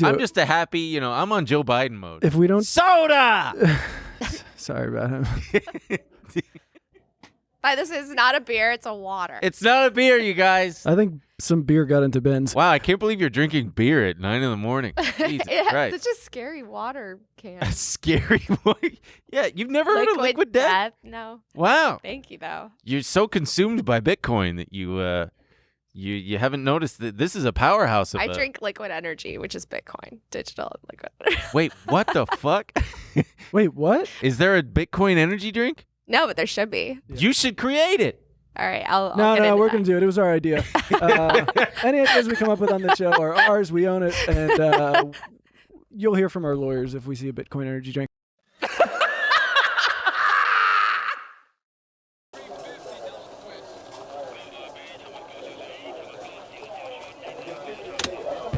I'm just a happy, I'm on Joe Biden mode. If we don't soda. Sorry about him. This is not a beer, it's a water. It's not a beer, you guys. I think some beer got into Ben's. Wow, I can't believe you're drinking beer at 9 a.m. Jesus It Christ. has such a scary water can. A scary one. Yeah, you've never heard of liquid death? No. Wow. Thank you, though. You're so consumed by Bitcoin that you haven't noticed that this is a powerhouse of I drink liquid energy, which is Bitcoin, digital liquid. Wait, what the fuck? Wait, what? Is there a Bitcoin energy drink? No, but there should be. Yeah. You should create it. All right, I'll No, get into we're that. going to do it. It was our idea. Any ideas we come up with on the show are ours. We own it. And you'll hear from our lawyers if we see a Bitcoin energy drink.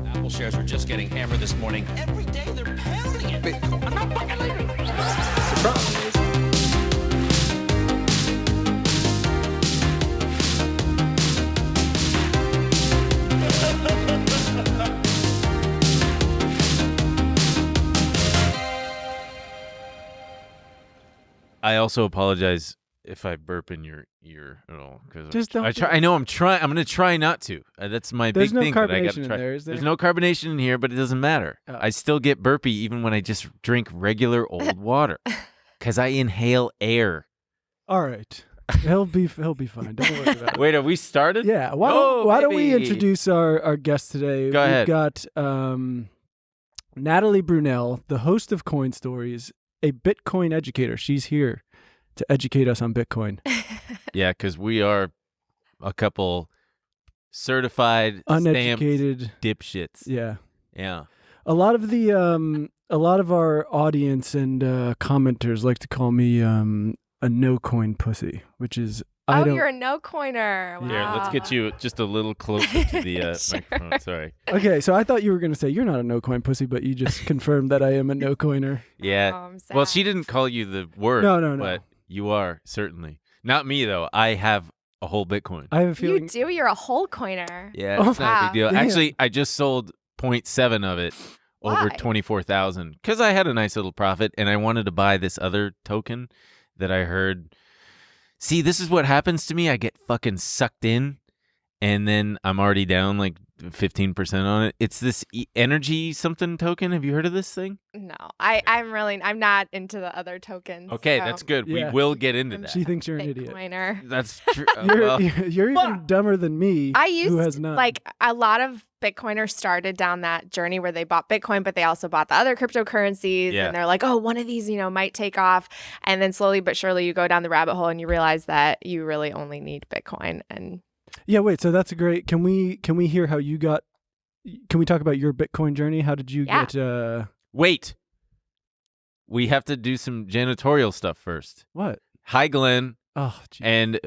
Apple shares are just getting hammered this morning. Every day they're pounding it. I'm not fucking leaving. I also apologize if I burp in your ear at all. Just don't. I know I'm trying. I'm going to try not to. That's my There's big no thing that I got carbonation to in try. there, is there? There's no carbonation in here, but it doesn't matter. Oh. I still get burpy even when I just drink regular old water because I inhale air. All right. He'll be fine. Don't worry about it. Wait, have we started? Yeah. Why don't we baby. introduce our guest today? Go ahead. We've got Natalie Brunell, the host of Coin Stories, a Bitcoin educator. She's here to educate us on Bitcoin. Yeah, because we are a couple certified, Uneducated stamped dipshits. Yeah. Yeah. A lot of our audience and commenters like to call me a no coin pussy, which is You're a no coiner. Wow. Here, let's get you just a little closer to the Sure. microphone. Sorry. Okay, so I thought you were going to say you're not a no coin pussy, but you just confirmed that I am a no coiner. Yeah. I'm sad. Well, she didn't call you the word. No. But you are, certainly. Not me, though. I have a whole Bitcoin. I have a You feeling. do. You're a whole coiner. Yeah, Oh, it's not a big deal. wow. Actually, I just sold 0.7 of it over Why? 24,000 because I had a nice little profit and I wanted to buy this other token that I heard. See, this is what happens to me. I get fucking sucked in and then I'm already down like 15% on it. It's this energy something token. Have you heard of this thing? No, I'm not into the other tokens. Okay, that's good. Yeah. We will get into I'm that. She thinks you're an idiot. Bitcoiner. That's true. You're even dumber than me. I who used has not. like a lot of Bitcoiners started down that journey where they bought Bitcoin, but they also bought the other cryptocurrencies. Yeah. And they're like, oh, one of these, might take off. And then slowly but surely you go down the rabbit hole and you realize that you really only need Bitcoin. And Yeah, wait. So that's a great. Can we hear how you got? Can we talk about your Bitcoin journey? How did you Yeah. get? Wait. We have to do some janitorial stuff first. What? Hi, Glenn. Oh, geez. And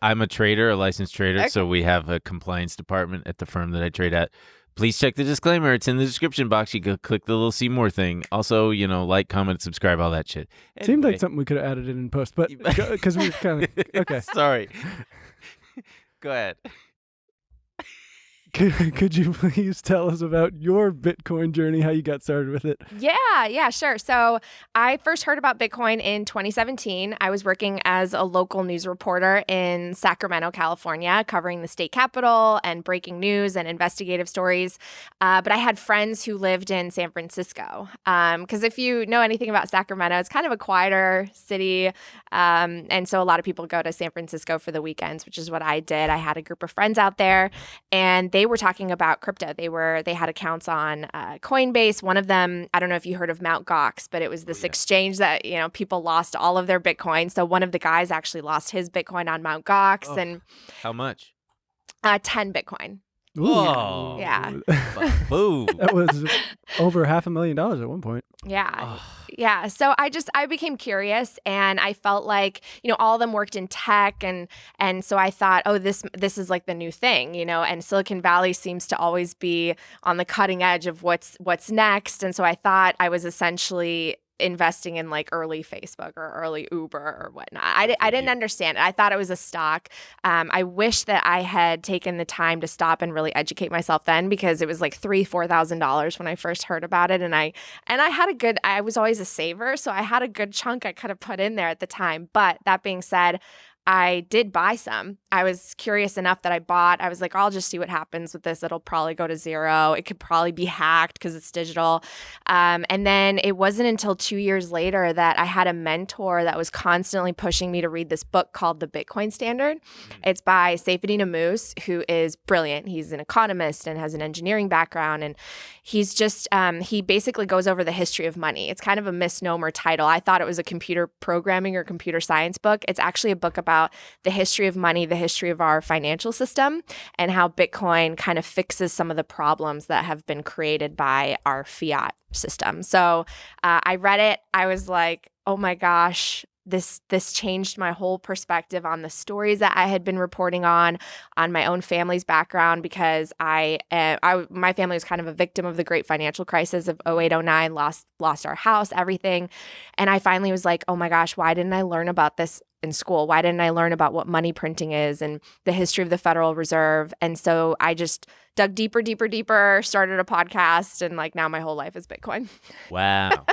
I'm a trader, a licensed trader, Okay. so we have a compliance department at the firm that I trade at. Please check the disclaimer. It's in the description box. You go click the little see more thing. Also, like, comment, subscribe, all that shit. Seemed Anyway. like something we could have added in post, but because we were kind of okay. Sorry. Go ahead. Could you please tell us about your Bitcoin journey? How you got started with it? yeah, sure. So I first heard about Bitcoin in 2017. I was working as a local news reporter in Sacramento, California, covering the state capitol and breaking news and investigative stories. But I had friends who lived in San Francisco. Because if you know anything about Sacramento, it's kind of a quieter city. And so a lot of people go to San Francisco for the weekends, which is what I did. I had a group of friends out there, and they were talking about crypto. They had accounts on Coinbase. One of them, I don't know if you heard of Mt. Gox, but it was this exchange that people lost all of their Bitcoin. So one of the guys actually lost his Bitcoin on Mt. Gox, and How much? 10 Bitcoin. Oh. Yeah. Boo. That was over $500,000 at one point. Yeah. Yeah. So I became curious, and I felt like, all of them worked in tech, and so I thought, oh, this is like the new thing, and Silicon Valley seems to always be on the cutting edge of what's next. And so I thought I was essentially investing in like early Facebook or early Uber or whatnot. I didn't understand it. I thought it was a stock. I wish that I had taken the time to stop and really educate myself then, because it was like $3,000-$4,000 when I first heard about it. And I was always a saver, so I had a good chunk I could have put in there at the time. But that being said, I did buy some. I was curious enough that I was like, I'll just see what happens with this. It'll probably go to zero. It could probably be hacked because it's digital. And then it wasn't until 2 years later that I had a mentor that was constantly pushing me to read this book called The Bitcoin Standard. It's by Safety Namus, who is brilliant. He's an economist and has an engineering background. And he's just, he basically goes over the history of money. It's kind of a misnomer title. I thought it was a computer programming or computer science book. It's actually a book about the history of money, the history of our financial system, and how Bitcoin kind of fixes some of the problems that have been created by our fiat system. So I read it. I was like, oh my gosh, this changed my whole perspective on the stories that I had been reporting on my own family's background, because my family was kind of a victim of the great financial crisis of 08, 09, lost our house, everything. And I finally was like, oh my gosh, why didn't I learn about this in school? Why didn't I learn about what money printing is and the history of the Federal Reserve? And so I just dug deeper, started a podcast, and like now my whole life is Bitcoin. Wow.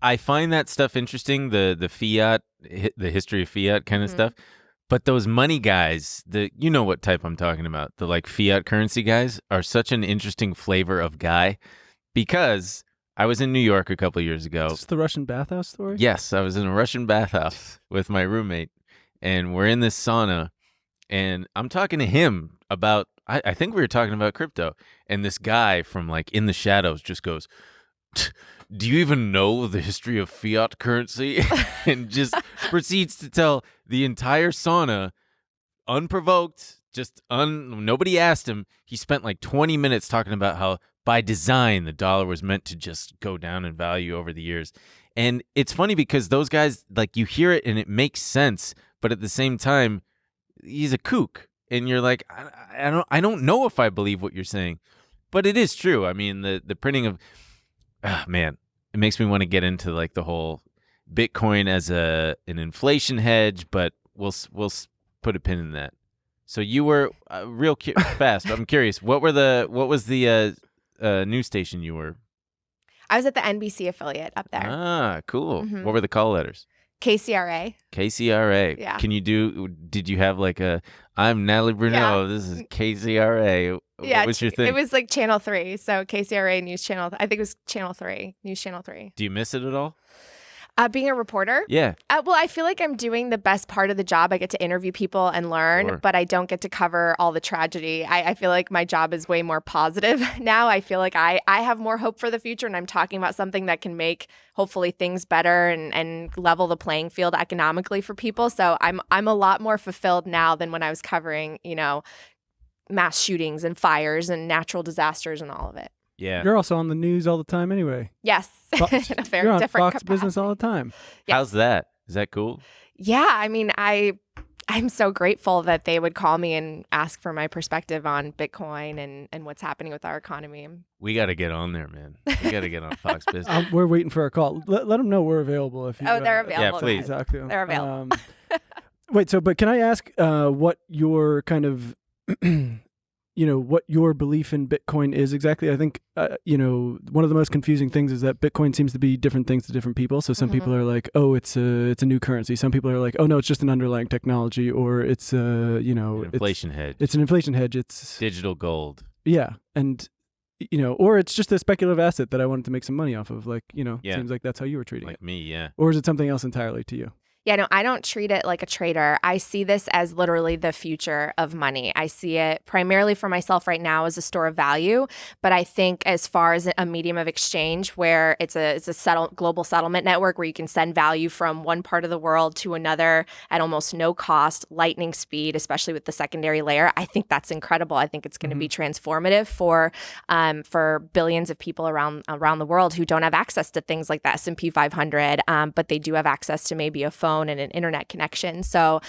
I find that stuff interesting, the fiat, the history of fiat kind of stuff. But those money guys, you know what type I'm talking about, the like fiat currency guys are such an interesting flavor of guy, because I was in New York a couple of years ago. Is this the Russian bathhouse story? Yes, I was in a Russian bathhouse with my roommate, and we're in this sauna, and I'm talking to him about, I think we were talking about crypto, and this guy from like in the shadows just goes, do you even know the history of fiat currency? And just proceeds to tell the entire sauna, unprovoked, nobody asked him. He spent like 20 minutes talking about how by design the dollar was meant to just go down in value over the years. And it's funny because those guys, like, you hear it and it makes sense, but at the same time, he's a kook. And you're like, I don't know if I believe what you're saying. But it is true. I mean, the printing of, man, it makes me want to get into like the whole Bitcoin as an inflation hedge, but we'll put a pin in that. So you were real fast. I'm curious. What was the news station you were? I was at the NBC affiliate up there. Ah, cool. Mm-hmm. What were the call letters? KCRA. KCRA. Yeah. Did you have like I'm Natalie Brunell. Yeah. This is KCRA. Yeah. What was your thing? It was like Channel 3. So KCRA News Channel. I think it was Channel 3. News Channel 3. Do you miss it at all? Being a reporter? Yeah. Well, I feel like I'm doing the best part of the job. I get to interview people and learn, but I don't get to cover all the tragedy. I feel like my job is way more positive now. I feel like I have more hope for the future, and I'm talking about something that can make hopefully things better and level the playing field economically for people. So I'm a lot more fulfilled now than when I was covering, mass shootings and fires and natural disasters and all of it. Yeah. You're also on the news all the time anyway. Yes. In a very You're on different Fox capacity. Business all the time. Yes. How's that? Is that cool? Yeah. I mean, I'm so grateful that they would call me and ask for my perspective on Bitcoin and what's happening with our economy. We got to get on there, man. We got to get on Fox Business. We're waiting for our call. Let them know we're available. If you, they're available. Yeah, please. Exactly. They're available. Wait, but can I ask what your kind of what your belief in Bitcoin is exactly? I think, one of the most confusing things is that Bitcoin seems to be different things to different people. So some people are like, oh, it's a new currency. Some people are like, oh, no, it's just an underlying technology, or it's an inflation hedge. It's an inflation hedge. It's digital gold. Yeah. And, or it's just a speculative asset that I wanted to make some money off of. Like, seems like that's how you were treating it. Like me, yeah. Or is it something else entirely to you? Yeah, no, I don't treat it like a trader. I see this as literally the future of money. I see it primarily for myself right now as a store of value, but I think as far as a medium of exchange where it's a global settlement network where you can send value from one part of the world to another at almost no cost, lightning speed, especially with the secondary layer. I think that's incredible. I think it's going to be transformative for billions of people around the world who don't have access to things like the S&P 500, but they do have access to maybe a phone phone and an internet connection. So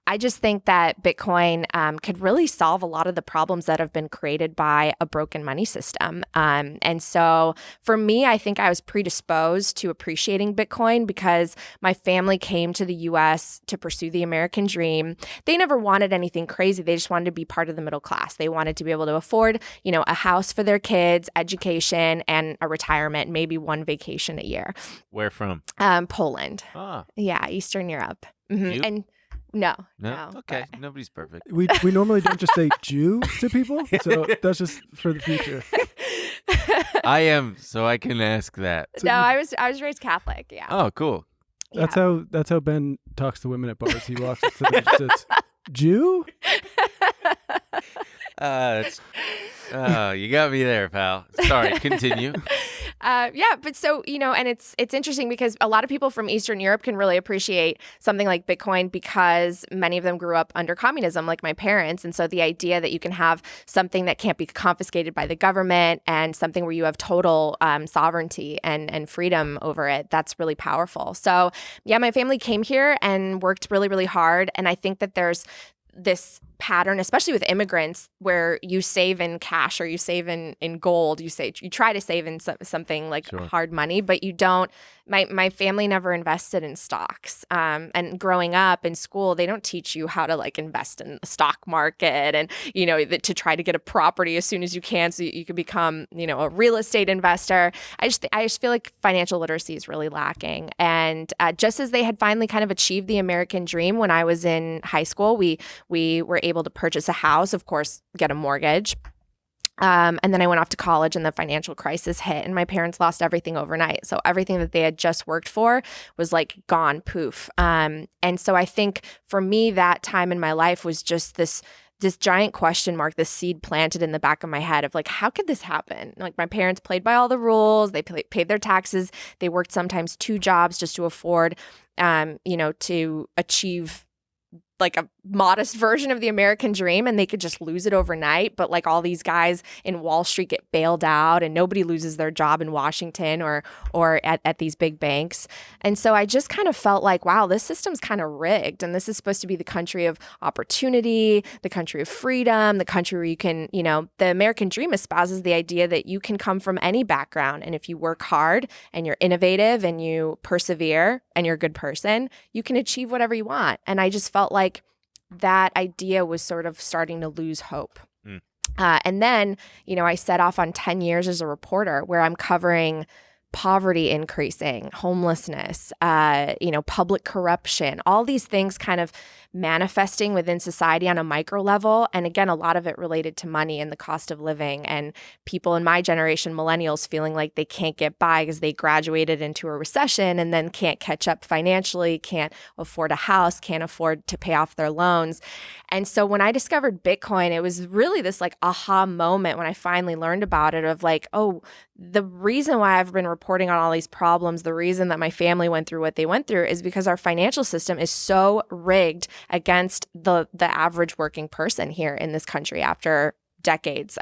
I just think that Bitcoin could really solve a lot of the problems that have been created by a broken money system. And so for me, I think I was predisposed to appreciating Bitcoin because my family came to the US to pursue the American dream. They never wanted anything crazy. They just wanted to be part of the middle class. They wanted to be able to afford, a house for their kids, education, and a retirement, maybe one vacation a year. Where from? Poland. Ah. Yeah, Eastern Europe. You? And no. Okay, but- nobody's perfect. We normally don't just say Jew to people, so that's just for the future. I am, so I can ask that. No, I was raised Catholic. Yeah. Oh, cool. That's how Ben talks to women at bars. He walks up to them and just says, Jew? You got me there, pal. Sorry, continue. But so, and it's interesting because a lot of people from Eastern Europe can really appreciate something like Bitcoin because many of them grew up under communism, like my parents. And so the idea that you can have something that can't be confiscated by the government and something where you have total sovereignty and freedom over it, that's really powerful. So yeah, my family came here and worked really, really hard. And I think that there's this pattern, especially with immigrants, where you save in cash or you save in gold. You try to save in something like hard money, but you don't. My family never invested in stocks. And growing up in school, they don't teach you how to like invest in the stock market and to try to get a property as soon as you can, so you can become a real estate investor. I just feel like financial literacy is really lacking. And just as they had finally kind of achieved the American dream when I was in high school, we were able to purchase a house, of course, get a mortgage. And then I went off to college and the financial crisis hit and my parents lost everything overnight. So everything that they had just worked for was like gone, poof. And so I think for me, that time in my life was just this giant question mark, this seed planted in the back of my head of like, how could this happen? Like my parents played by all the rules. They paid their taxes. They worked sometimes 2 jobs just to afford, to achieve like a modest version of the American dream, and they could just lose it overnight. But like all these guys in Wall Street get bailed out and nobody loses their job in Washington or at these big banks. And so I just kind of felt like, wow, this system's kind of rigged. And this is supposed to be the country of opportunity, the country of freedom, the country where you can, the American dream espouses the idea that you can come from any background. And if you work hard and you're innovative and you persevere and you're a good person, you can achieve whatever you want. And I just felt like that idea was sort of starting to lose hope. And then, I set off on 10 years as a reporter where I'm covering poverty increasing, homelessness, public corruption, all these things kind of manifesting within society on a micro level. And again, a lot of it related to money and the cost of living and people in my generation, millennials, feeling like they can't get by because they graduated into a recession and then can't catch up financially, can't afford a house, can't afford to pay off their loans. And so when I discovered Bitcoin, it was really this like aha moment when I finally learned about it of like, oh, the reason why I've been reporting on all these problems, the reason that my family went through what they went through is because our financial system is so rigged against the average working person here in this country after decades.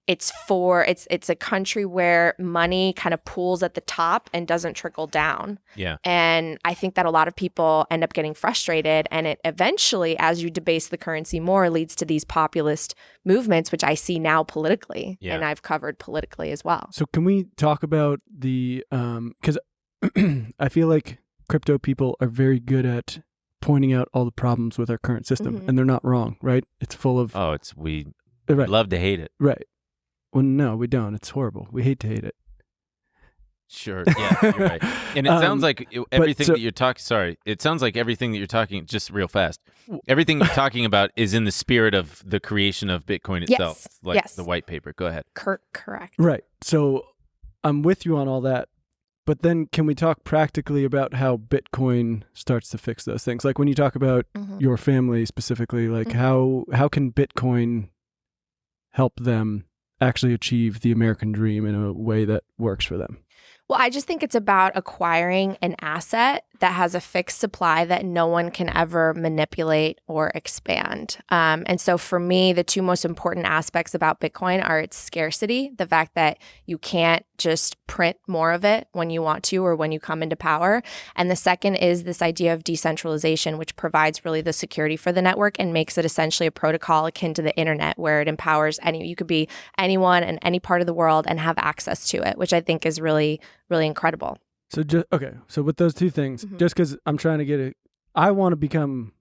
It's a country where money kind of pools at the top and doesn't trickle down. Yeah. And I think that a lot of people end up getting frustrated, and it eventually, as you debase the currency more, leads to these populist movements, which I see now politically, and I've covered politically as well. So can we talk about the, because I feel like crypto people are very good at pointing out all the problems with our current system, and they're not wrong, right? It's full of... we right. love to hate it. Right. Well, no, we don't. It's horrible. We hate to hate it. Sure. Yeah, you're right. And it sounds like everything that you're talking... Sorry. It sounds like everything that you're talking... Just real fast. Everything you're talking about is in the spirit of the creation of Bitcoin itself. Yes. Like the white paper. Go ahead. Correct. Right. So I'm with you on all that. But then can we talk practically about how Bitcoin starts to fix those things? Like when you talk about your family specifically, like how can Bitcoin help them actually achieve the American dream in a way that works for them? Well, I just think it's about acquiring an asset that has a fixed supply that no one can ever manipulate or expand. And so for me, the two most important aspects about Bitcoin are its scarcity, the fact that you can't just print more of it when you want to or when you come into power. And the second is this idea of decentralization, which provides really the security for the network and makes it essentially a protocol akin to the internet, where it empowers you could be anyone in any part of the world and have access to it, which I think is really, really incredible. So so with those two things, just because I'm trying to get it, I want to become.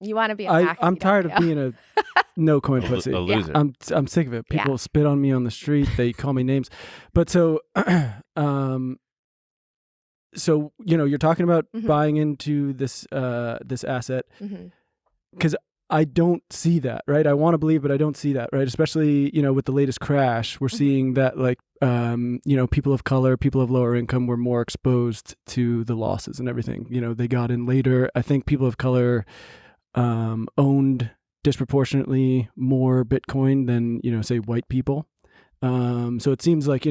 You want to be a I'm tired of being a no coin pussy. A loser. I'm sick of it. People spit on me on the street. They call me names. But so you're talking about buying into this this asset because I don't see that, right? I want to believe, but I don't see that, right? Especially, with the latest crash, we're seeing that people of color, people of lower income were more exposed to the losses and everything. They got in later. I think people of color owned disproportionately more Bitcoin than, say, white people. So it seems like,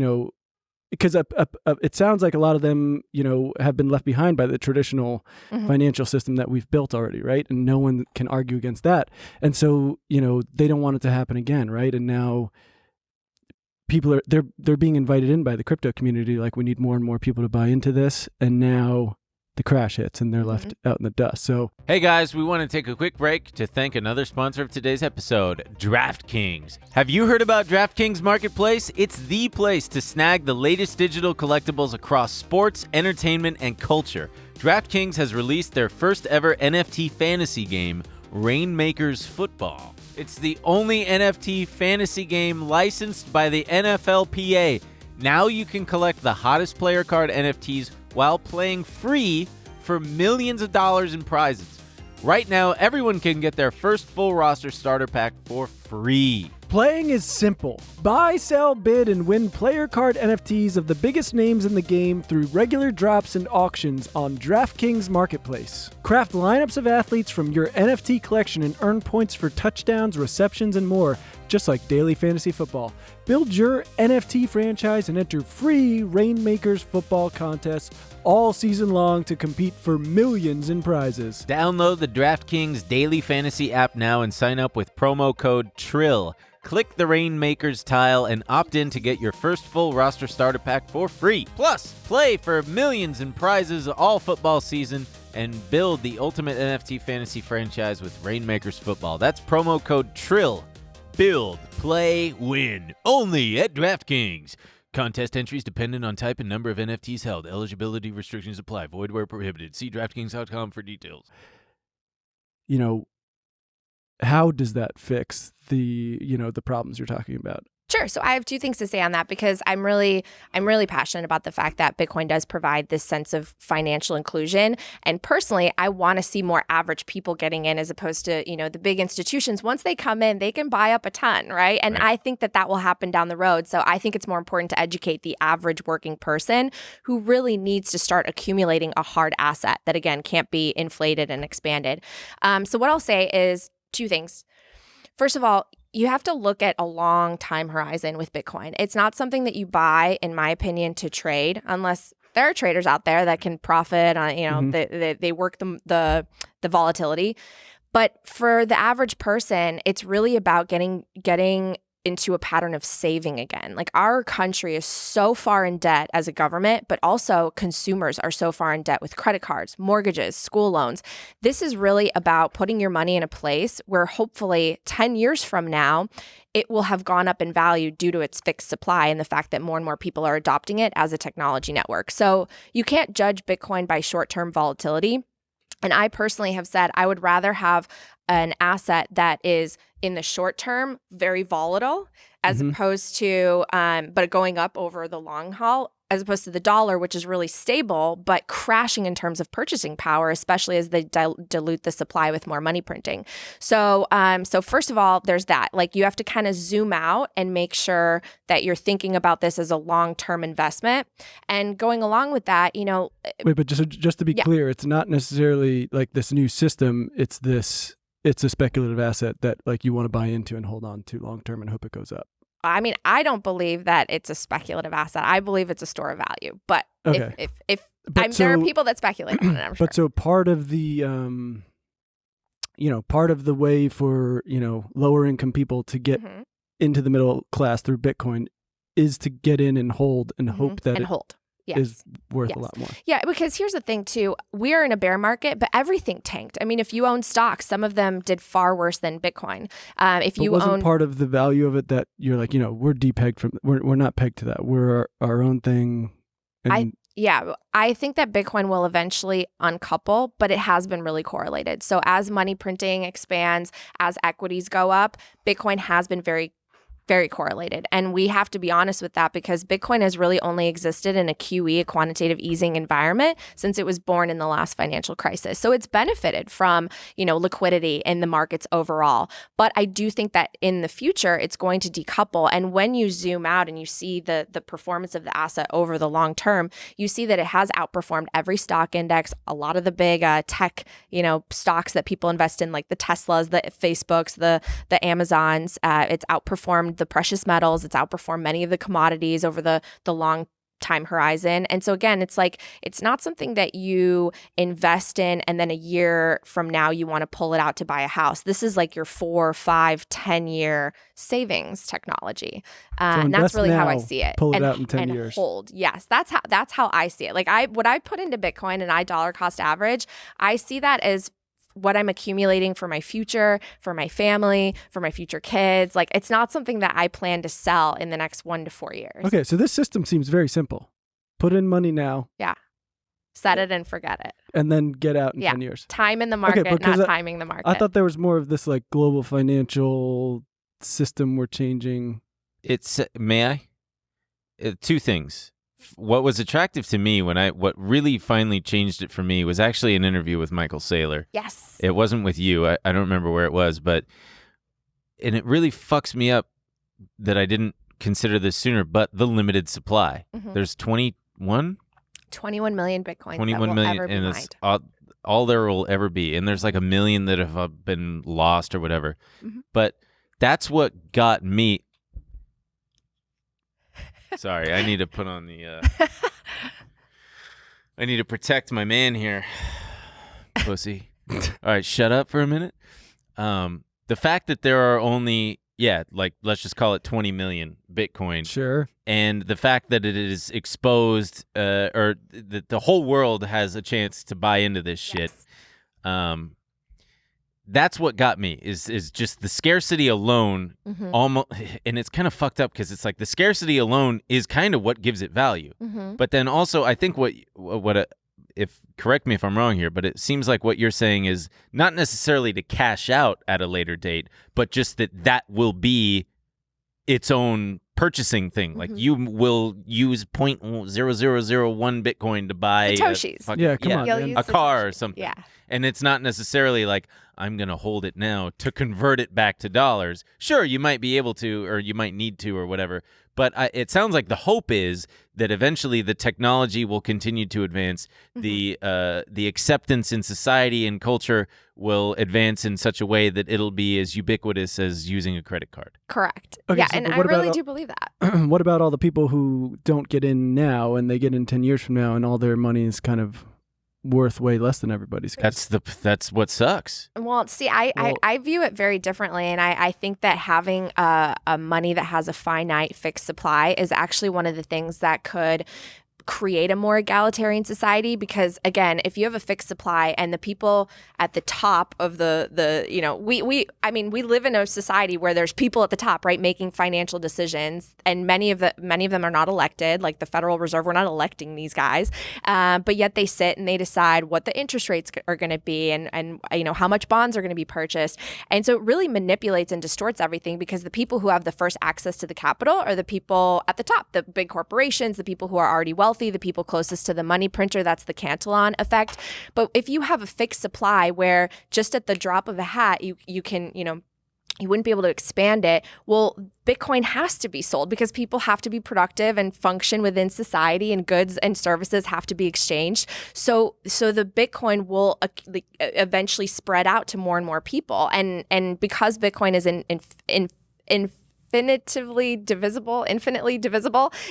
because it sounds like a lot of them, have been left behind by the traditional financial system that we've built already, right? And no one can argue against that. And so, they don't want it to happen again, right? And now people they're being invited in by the crypto community, like, we need more and more people to buy into this. And now the crash hits and they're left out in the dust. So, hey guys, we want to take a quick break to thank another sponsor of today's episode, DraftKings. Have you heard about DraftKings Marketplace? It's the place to snag the latest digital collectibles across sports, entertainment, and culture. DraftKings has released their first ever NFT fantasy game, Rainmakers Football. It's the only NFT fantasy game licensed by the NFLPA. Now you can collect the hottest player card NFTs while playing free for millions of dollars in prizes. Right now, everyone can get their first full roster starter pack for free. playing is simple. Buy, sell, bid, and win player card NFTs of the biggest names in the game through regular drops and auctions on DraftKings Marketplace. Craft lineups of athletes from your NFT collection and earn points for touchdowns, receptions, and more, just like daily fantasy football. Build your NFT franchise and enter free Rainmakers football contests all season long to compete for millions in prizes. Download the DraftKings Daily Fantasy app now and sign up with promo code TRILL. Click the Rainmakers tile and opt in to get your first full roster starter pack for free. Plus, play for millions in prizes all football season and build the ultimate NFT fantasy franchise with Rainmakers Football. That's promo code TRILL. Build, play, win. Only at DraftKings. Contest entries dependent on type and number of NFTs held. Eligibility restrictions apply. Void where prohibited. See DraftKings.com for details. You know, how does that fix the problems you're talking about? Sure. So I have two things to say on that because I'm really passionate about the fact that Bitcoin does provide this sense of financial inclusion. And personally, I want to see more average people getting in as opposed to, the big institutions. Once they come in, they can buy up a ton, right? And I think that will happen down the road. So I think it's more important to educate the average working person who really needs to start accumulating a hard asset that, again, can't be inflated and expanded. So what I'll say is two things. First of all, you have to look at a long time horizon with Bitcoin. It's not something that you buy, in my opinion, to trade, unless there are traders out there that can profit on, they work the volatility. But for the average person, it's really about getting into a pattern of saving again. Like, our country is so far in debt as a government, but also consumers are so far in debt with credit cards, mortgages, school loans. This is really about putting your money in a place where hopefully 10 years from now, it will have gone up in value due to its fixed supply and the fact that more and more people are adopting it as a technology network. So you can't judge Bitcoin by short-term volatility. And I personally have said I would rather have an asset that is in the short term very volatile as opposed to but going up over the long haul, as opposed to the dollar, which is really stable but crashing in terms of purchasing power, especially as they dilute the supply with more money printing. So first of all, there's that. Like, you have to kind of zoom out and make sure that you're thinking about this as a long-term investment. And going along with that, Wait, but just to be clear, it's not necessarily like this new system. It's a speculative asset that, like, you want to buy into and hold on to long term and hope it goes up. I mean, I don't believe that it's a speculative asset. I believe it's a store of value. But Okay. if But there are so- people that speculate on it, I'm sure. But so part of the part of the way for lower income people to get Mhm. into the middle class through Bitcoin is to get in and hold and hope that and it hold. Yes. is worth Yes. a lot more. Yeah, because here's the thing too. We are in a bear market, but everything tanked. I mean, if you own stocks, some of them did far worse than Bitcoin. If But you wasn't own part of the value of it that you're like, we're depegged from, we're not pegged to that. We're our own thing. And Yeah, I think that Bitcoin will eventually uncouple, but it has been really correlated. So as money printing expands, as equities go up, Bitcoin has been very, very correlated. And we have to be honest with that because Bitcoin has really only existed in a QE, a quantitative easing environment, since it was born in the last financial crisis. So it's benefited from, liquidity in the markets overall. But I do think that in the future, it's going to decouple. And when you zoom out and you see the performance of the asset over the long term, you see that it has outperformed every stock index, a lot of the big tech, stocks that people invest in, like the Teslas, the Facebooks, the Amazons. It's outperformed the precious metals. It's outperformed many of the commodities over the long time horizon. And so again, it's like, it's not something that you invest in and then a year from now you want to pull it out to buy a house. This is like your 4, 5, 10-year savings technology. And that's invest really how I now, see it. pull it and, out in 10 and years. hold. Yes, that's how I see it. Like what I put into Bitcoin and I dollar cost average, I see that as what I'm accumulating for my future, for my family, for my future kids. Like it's not something that I plan to sell in the next 1 to 4 years. Okay, so this system seems very simple. Put in money now Set it and forget it. and then get out in Yeah. 10 years. Time in the market, because not timing the market. I thought there was more of this like global financial system we're changing. May I? Two things. What was attractive to me what really finally changed it for me was actually an interview with Michael Saylor. Yes. It wasn't with you. I don't remember where it was, and it really fucks me up that I didn't consider this sooner, but the limited supply. Mhm. There's 21 million Bitcoins 21 that will million, ever be and mined. it's all there will ever be. And there's like 1 million that have been lost or whatever. Mhm. But that's what got me. Sorry, I need to put on the. I need to protect my man here, pussy. All right, shut up for a minute. The fact that there are only, let's just call it 20 million Bitcoin. Sure. And the fact that it is exposed, or that the whole world has a chance to buy into this shit. Yes. That's what got me is just the scarcity alone. Mhm. Almost, and it's kind of fucked up because it's like the scarcity alone is kind of what gives it value. Mhm. But then also, I think if correct me if I'm wrong here, but it seems like what you're saying is not necessarily to cash out at a later date, but just that will be its own purchasing thing. Like you will use 0.0001 Bitcoin to buy Satoshis. Come on, You'll man. use a car or Satoshis. something. Yeah. And it's not necessarily like I'm going to hold it now to convert it back to dollars. Sure, you might be able to, or you might need to, or whatever. But it sounds like the hope is that eventually the technology will continue to advance. Mhm. The acceptance in society and culture will advance in such a way that it'll be as ubiquitous as using a credit card. Correct. Okay, Yeah, so and but I what about really all- do believe that. What about all the people who don't get in now and they get in 10 years from now and all their money is kind of worth way less than everybody's? That's what sucks. Well, see, I view it very differently. And I think that having a money that has a finite fixed supply is actually one of the things that could create a more egalitarian society, because again, if you have a fixed supply and the people at the top of we live in a society where there's people at the top, right, making financial decisions, and many of them are not elected. Like the Federal Reserve, we're not electing these guys, but yet they sit and they decide what the interest rates are going to be and how much bonds are going to be purchased. And so it really manipulates and distorts everything, because the people who have the first access to the capital are the people at the top, the big corporations, the people who are already wealthy, the people closest to the money printer. That's the Cantillon effect. But if you have a fixed supply where just at the drop of a hat, you can, you wouldn't be able to expand it. Well, Bitcoin has to be sold because people have to be productive and function within society, and goods and services have to be exchanged. So the Bitcoin will eventually spread out to more and more people. And because Bitcoin is infinitely divisible.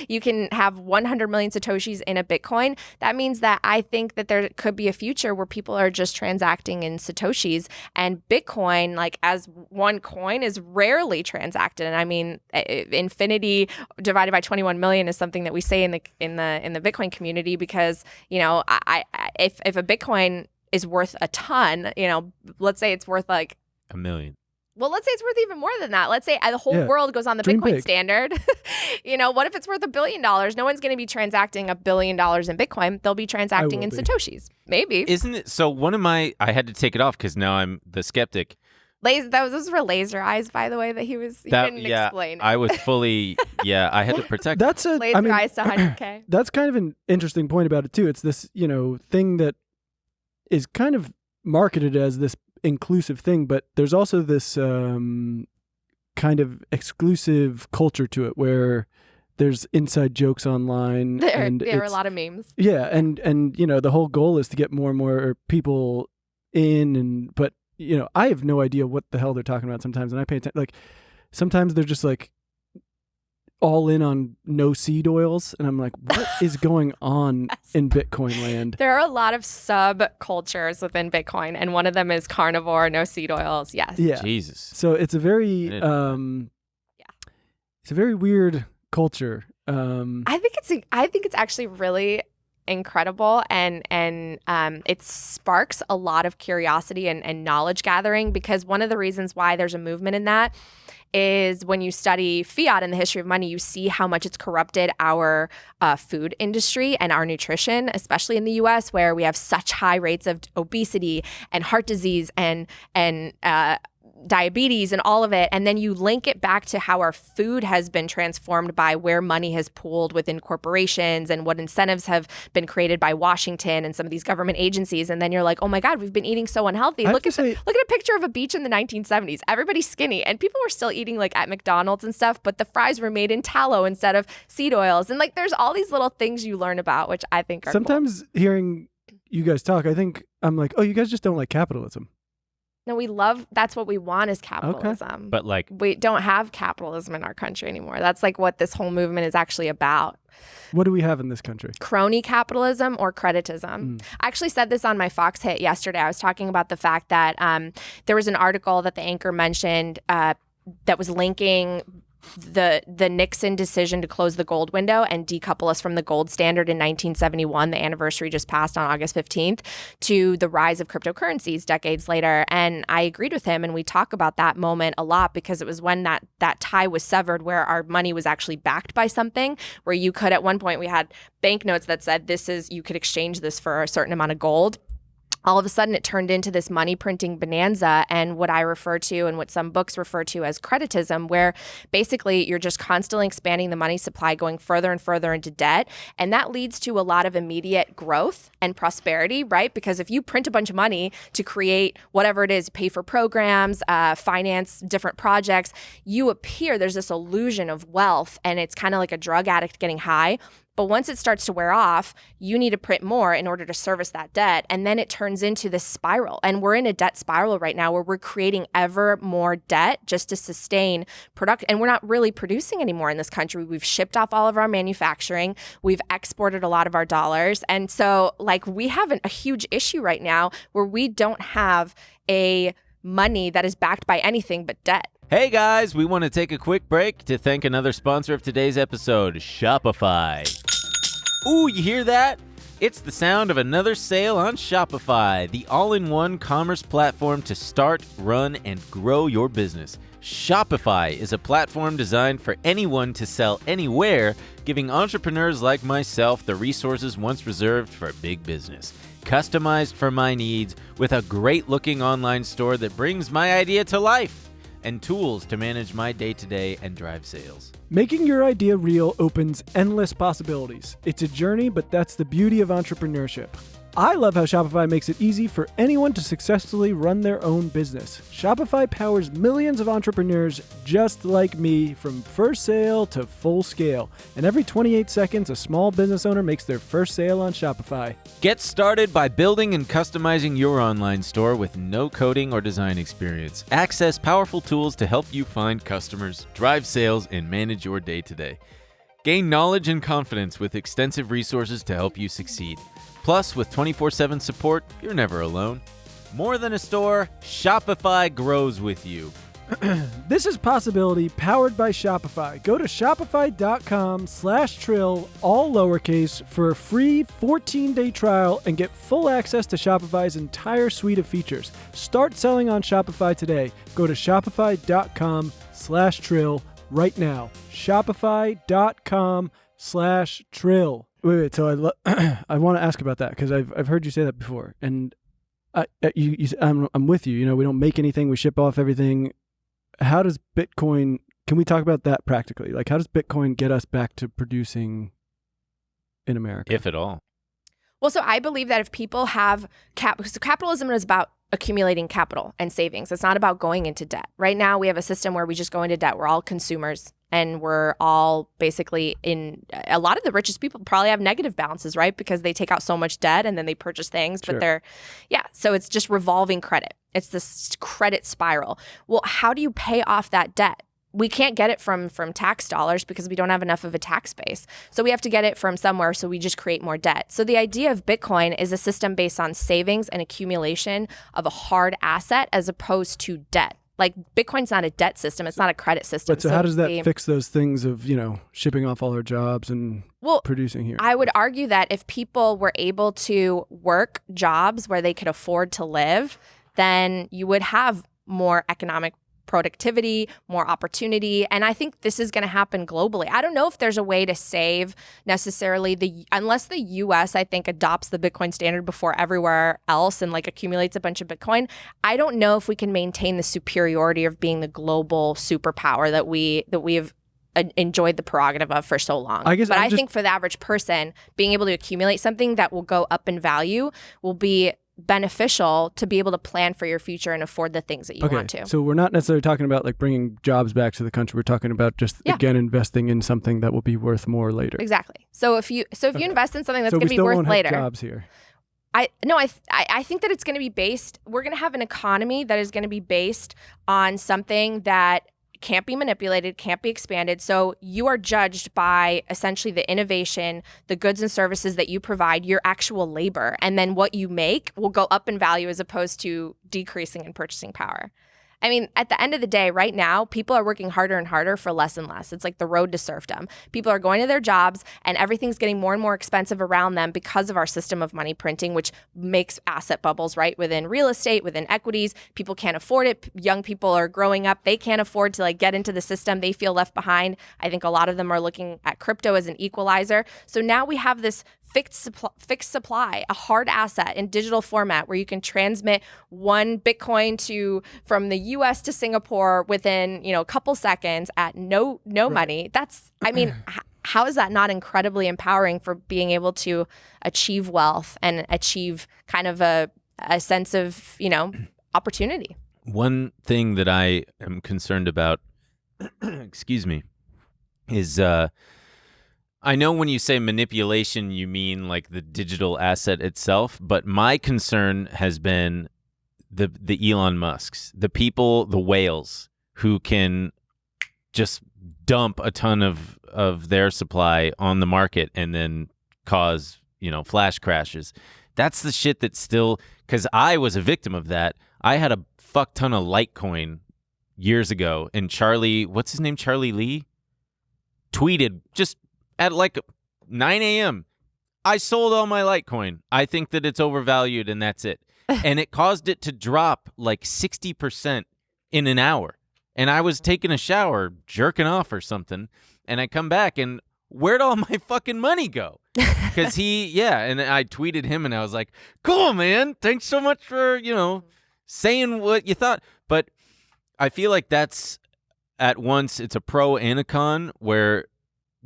You can have 100 million Satoshis in a Bitcoin. That means that I think that there could be a future where people are just transacting in Satoshis, and Bitcoin, like as one coin, is rarely transacted. And I mean, infinity divided by 21 million is something that we say in the Bitcoin community, because, you know, if a Bitcoin is worth a ton, you know, let's say it's worth like $1 million. Well, let's say it's worth even more than that. Let's say the whole world goes on the Dream Bitcoin big. standard. You know, what if it's worth $1 billion? No one's going to be transacting $1 billion in Bitcoin. They'll be transacting in Satoshis. Maybe. Isn't it? So I had to take it off because now I'm the skeptic. Those were laser eyes, by the way, that he didn't explain. I was fully, I had to protect. That's laser eyes to 100K. That's kind of an interesting point about it too. It's this, you know, thing that is kind of marketed as this inclusive thing, but there's also this kind of exclusive culture to it where there's inside jokes online. There are a lot of memes. Yeah, and you know, the whole goal is to get more and more people in, but you know, I have no idea what the hell they're talking about sometimes, and I pay attention. Like sometimes they're just like all in on no seed oils, and I'm like, what is going on in Bitcoin land? There are a lot of subcultures within Bitcoin, and one of them is carnivore, no seed oils. Yes. Yeah. Jesus. So it's a very it's a very weird culture. I think it's actually really incredible, and it sparks a lot of curiosity and knowledge gathering, because one of the reasons why there's a movement in that is when you study fiat and the history of money, you see how much it's corrupted our food industry and our nutrition, especially in the U.S., where we have such high rates of obesity and heart disease and diabetes and all of it. And then you link it back to how our food has been transformed by where money has pooled within corporations and what incentives have been created by Washington and some of these government agencies. And then you're like, oh my God, we've been eating so unhealthy. Look at a picture of a beach in the 1970s. Everybody's skinny, and people were still eating like at McDonald's and stuff, but the fries were made in tallow instead of seed oils. And like, there's all these little things you learn about, which I think are sometimes cool. Hearing you guys talk, I'm like, oh, you guys just don't like capitalism. No, that's what we want is capitalism. Okay. But like, we don't have capitalism in our country anymore. That's like what this whole movement is actually about. What do we have in this country? Crony capitalism or creditism. I actually said this on my Fox hit yesterday. I was talking about the fact that there was an article that the anchor mentioned that was linking the Nixon decision to close the gold window and decouple us from the gold standard in 1971, the anniversary just passed on August 15th, to the rise of cryptocurrencies decades later. And I agreed with him, and we talk about that moment a lot, because it was when that tie was severed, where our money was actually backed by something, where you could, at one point we had banknotes that said you could exchange this for a certain amount of gold. All of a sudden, it turned into this money printing bonanza, and what I refer to and what some books refer to as creditism, where basically you're just constantly expanding the money supply, going further and further into debt. And that leads to a lot of immediate growth and prosperity, right? Because if you print a bunch of money to create whatever it is, pay for programs, finance different projects, there's this illusion of wealth, and it's kind of like a drug addict getting high. But once it starts to wear off, you need to print more in order to service that debt. And then it turns into this spiral. And we're in a debt spiral right now where we're creating ever more debt just to sustain production. And we're not really producing anymore in this country. We've shipped off all of our manufacturing. We've exported a lot of our dollars. And so like we have a huge issue right now where we don't have a money that is backed by anything but debt. hey guys, we want to take a quick break to thank another sponsor of today's episode, Shopify. Ooh, you hear that? It's the sound of another sale on Shopify, the all-in-one commerce platform to start, run, and grow your business. Shopify is a platform designed for anyone to sell anywhere, giving entrepreneurs like myself the resources once reserved for big business. Customized for my needs, with a great-looking online store that brings my idea to life, and tools to manage my day-to-day and drive sales. Making your idea real opens endless possibilities. It's a journey, but that's the beauty of entrepreneurship. I love how Shopify makes it easy for anyone to successfully run their own business. Shopify powers millions of entrepreneurs just like me from first sale to full scale. And every 28 seconds, a small business owner makes their first sale on Shopify. Get started by building and customizing your online store with no coding or design experience. Access powerful tools to help you find customers, drive sales, and manage your day-to-day. Gain knowledge and confidence with extensive resources to help you succeed. Plus, with 24/7 support, you're never alone. More than a store, Shopify grows with you. This is Possibility powered by Shopify. Go to shopify.com/trill, all lowercase, for a free 14-day trial and get full access to Shopify's entire suite of features. Start selling on Shopify today. Go to shopify.com/trill right now. Shopify.com/trill. Wait. So I want to ask about that because I've heard you say that before, and I'm with you. You know, we don't make anything; we ship off everything. How does Bitcoin? Can we talk about that practically? Like, how does Bitcoin get us back to producing in America, If at all? Well, so I believe that if people have because capitalism is about accumulating capital and savings. It's not about going into debt. Right now, we have a system where we just go into debt. We're all consumers, and we're all basically a lot of the richest people probably have negative balances, right? Because they take out so much debt and then they purchase things, Sure. but so it's just revolving credit. It's this credit spiral. Well, how do you pay off that debt? We can't get it from tax dollars because we don't have enough of a tax base. So we have to get it from somewhere, so we just create more debt. So the idea of Bitcoin is a system based on savings and accumulation of a hard asset as opposed to debt. Like, Bitcoin's not a debt system. It's not a credit system. But so how does that fix those things of, shipping off all our jobs and producing here? I would argue that if people were able to work jobs where they could afford to live, then you would have more economic productivity, more opportunity. And I think this is going to happen globally. I don't know if there's a way to save necessarily unless the US, I think, adopts the Bitcoin standard before everywhere else and accumulates a bunch of Bitcoin. I don't know if we can maintain the superiority of being the global superpower that we have enjoyed the prerogative of for so long. I think for the average person, being able to accumulate something that will go up in value will be beneficial to be able to plan for your future and afford the things that you want to. So we're not necessarily talking about bringing jobs back to the country. We're talking about just again investing in something that will be worth more later. Exactly. So if you invest in something that's going to be worth later. Jobs here. I think that it's going to be based. We're going to have an economy that is going to be based on something that can't be manipulated, can't be expanded. So you are judged by essentially the innovation, the goods and services that you provide, your actual labor, and then what you make will go up in value as opposed to decreasing in purchasing power. I mean, at the end of the day, right now, people are working harder and harder for less and less. It's like the road to serfdom. People are going to their jobs and everything's getting more and more expensive around them because of our system of money printing, which makes asset bubbles, right? Within real estate, within equities, people can't afford it. Young people are growing up. They can't afford to get into the system. They feel left behind. I think a lot of them are looking at crypto as an equalizer. So now we have this fixed supply, a hard asset in digital format where you can transmit one Bitcoin from the US to Singapore within, a couple seconds at no money. That's, how is that not incredibly empowering for being able to achieve wealth and achieve kind of a sense of, opportunity? One thing that I am concerned about, excuse me, is I know when you say manipulation, you mean the digital asset itself, but my concern has been the Elon Musks, the people, the whales who can just dump a ton of their supply on the market and then cause, flash crashes. That's the shit that still, because I was a victim of that. I had a fuck ton of Litecoin years ago, and Charlie, what's his name? Charlie Lee tweeted just at 9 a.m., I sold all my Litecoin. I think that it's overvalued and that's it. And it caused it to drop 60% in an hour. And I was taking a shower, jerking off or something. And I come back and where'd all my fucking money go? Because and I tweeted him and I was like, cool, man. Thanks so much for, saying what you thought. But I feel like that's at once, it's a pro and a con where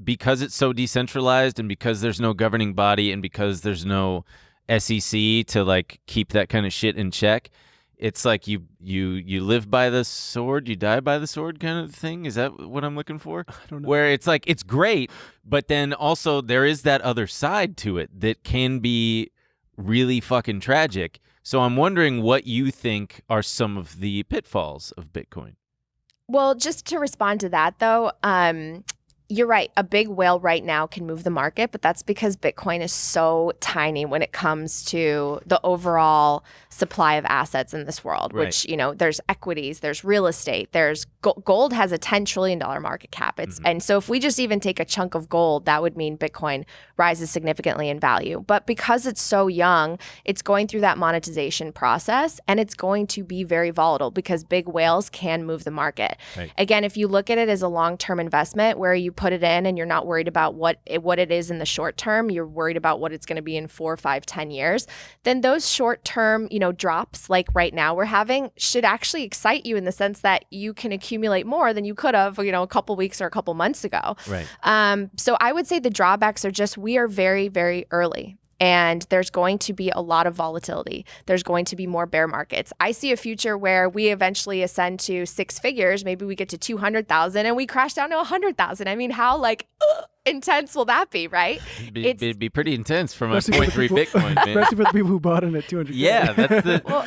because it's so decentralized and because there's no governing body and because there's no SEC to like keep that kind of shit in check. It's like you live by the sword, you die by the sword kind of thing. Is that what I'm looking for? I don't know. Where it's like, it's great, but then also there is that other side to it that can be really fucking tragic. So I'm wondering what you think are some of the pitfalls of Bitcoin. Well, just to respond to that, though, you're right. A big whale right now can move the market, but that's because Bitcoin is so tiny when it comes to the overall supply of assets in this world, Right. which, there's equities, there's real estate, there's gold has a $10 trillion market cap. And so if we just even take a chunk of gold, that would mean Bitcoin rises significantly in value. But because it's so young, it's going through that monetization process, and it's going to be very volatile because big whales can move the market. Right. Again, if you look at it as a long-term investment where you put it in and you're not worried about what it is in the short term, you're worried about what it's going to be in 4, 5, 10 years, then those short-term, drops like right now we're having should actually excite you in the sense that you can accumulate more than you could have, a couple weeks or a couple months ago. Right. So I would say the drawbacks are just we are very, very early. And there's going to be a lot of volatility. There's going to be more bear markets. I see a future where we eventually ascend to 6 figures. Maybe we get to 200,000 and we crash down to 100,000. I mean, how intense will that be, right? It'd be pretty intense from a Especially for the 0.3 people- Bitcoin, man. Especially for the people who bought in at 200. Yeah,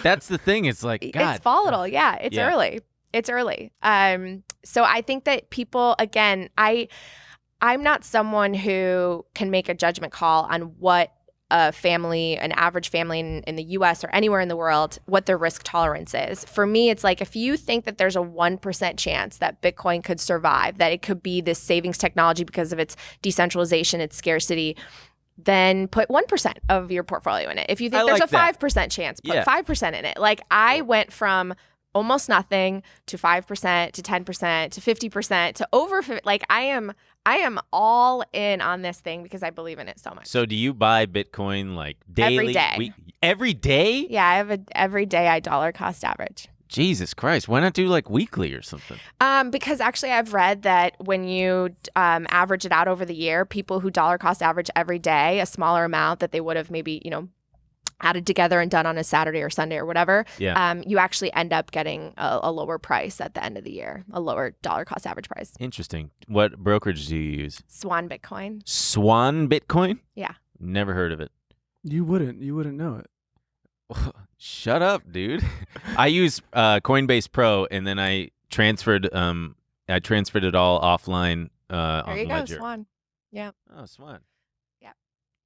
that's the thing. It's like, God. It's volatile. Yeah, it's Yeah. early. It's early. So I think that people, again, I'm not someone who can make a judgment call on what an average family in the US or anywhere in the world, what their risk tolerance is. For me, it's like if you think that there's a 1% chance that Bitcoin could survive, that it could be this savings technology because of its decentralization, its scarcity, then put 1% of your portfolio in it. If you think there's like a that. 5% chance, put Yeah. 5% in it. Like I went from almost nothing to 5% to 10% to 50% to over 50. Like I am all in on this thing because I believe in it so much. So do you buy Bitcoin like daily? Every day. Every day? Yeah, I have every day I dollar cost average. Jesus Christ. Why not do like weekly or something? Because actually I've read that when you average it out over the year, people who dollar cost average every day, a smaller amount that they would have maybe, added together and done on a Saturday or Sunday or whatever, you actually end up getting a lower price at the end of the year, a lower dollar cost average price. Interesting. What brokerage do you use? Swan Bitcoin. Swan Bitcoin? Yeah. Never heard of it. You wouldn't know it. Shut up, dude. I use Coinbase Pro, and then I transferred it all offline There on you go, Ledger. Swan. Yeah. Oh, Swan.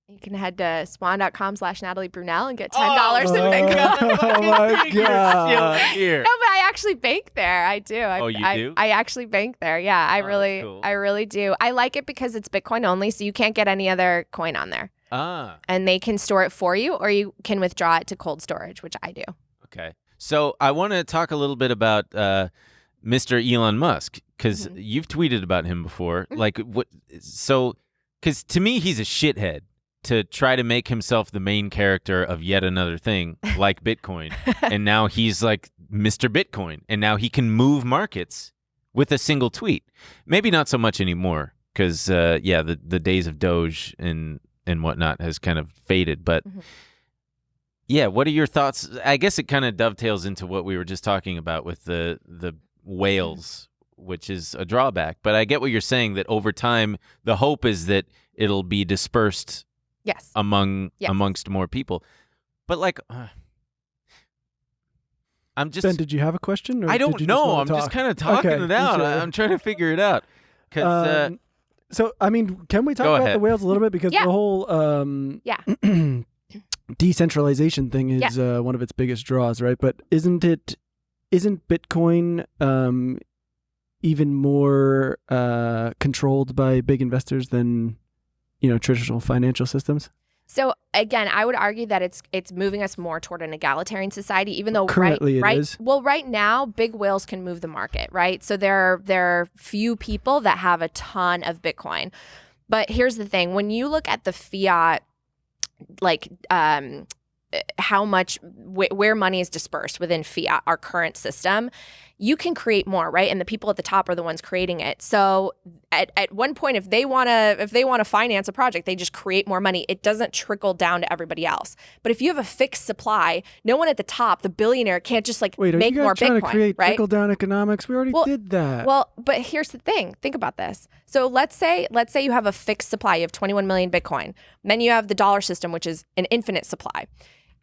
You can head to swan.com/Natalie Brunell and get $10 in Oh Bitcoin. my God. Here. No, but I actually bank there. I do. You do? I actually bank there. Yeah, I cool. really do. I like it because it's Bitcoin only, so you can't get any other coin on there. Ah, And they can store it for you, or you can withdraw it to cold storage, which I do. okay. So I want to talk a little bit about Mr. Elon Musk, because you've tweeted about him before. Like, what? So, because to me, he's a shithead to try to make himself the main character of yet another thing like Bitcoin. And now he's like Mr. Bitcoin. And now he can move markets with a single tweet. Maybe not so much anymore because, the days of Doge and whatnot has kind of faded. But yeah, what are your thoughts? I guess it kind of dovetails into what we were just talking about with the whales, which is a drawback. But I get what you're saying, that over time, the hope is that it'll be dispersed Yes. amongst more people. But like, I'm just. Ben, did you have a question? Or I did don't you know. wanna I'm talk? just kind of talking Okay, it out. sure. I'm trying to figure it out. 'Cause, So, I mean, can we talk Go about ahead. the whales a little bit? Because Yeah. the whole decentralization thing is one of its biggest draws, right? But isn't Bitcoin even more controlled by big investors than traditional financial systems? So again, I would argue that it's moving us more toward an egalitarian society, even though Currently it right is. Well, right now, big whales can move the market, right? So there are few people that have a ton of Bitcoin. But here's the thing: when you look at the fiat, like how much where money is dispersed within fiat, our current system, you can create more, right? And the people at the top are the ones creating it. So at one point, if they want to finance a project, they just create more money. It doesn't trickle down to everybody else. But if you have a fixed supply, no one at the top, the billionaire, can't just like Wait, make are you more guys trying Bitcoin, to create right? trickle-down economics? We already did that. Well, but here's the thing. Think about this. So let's say you have a fixed supply. You have 21 million Bitcoin. Then you have the dollar system, which is an infinite supply.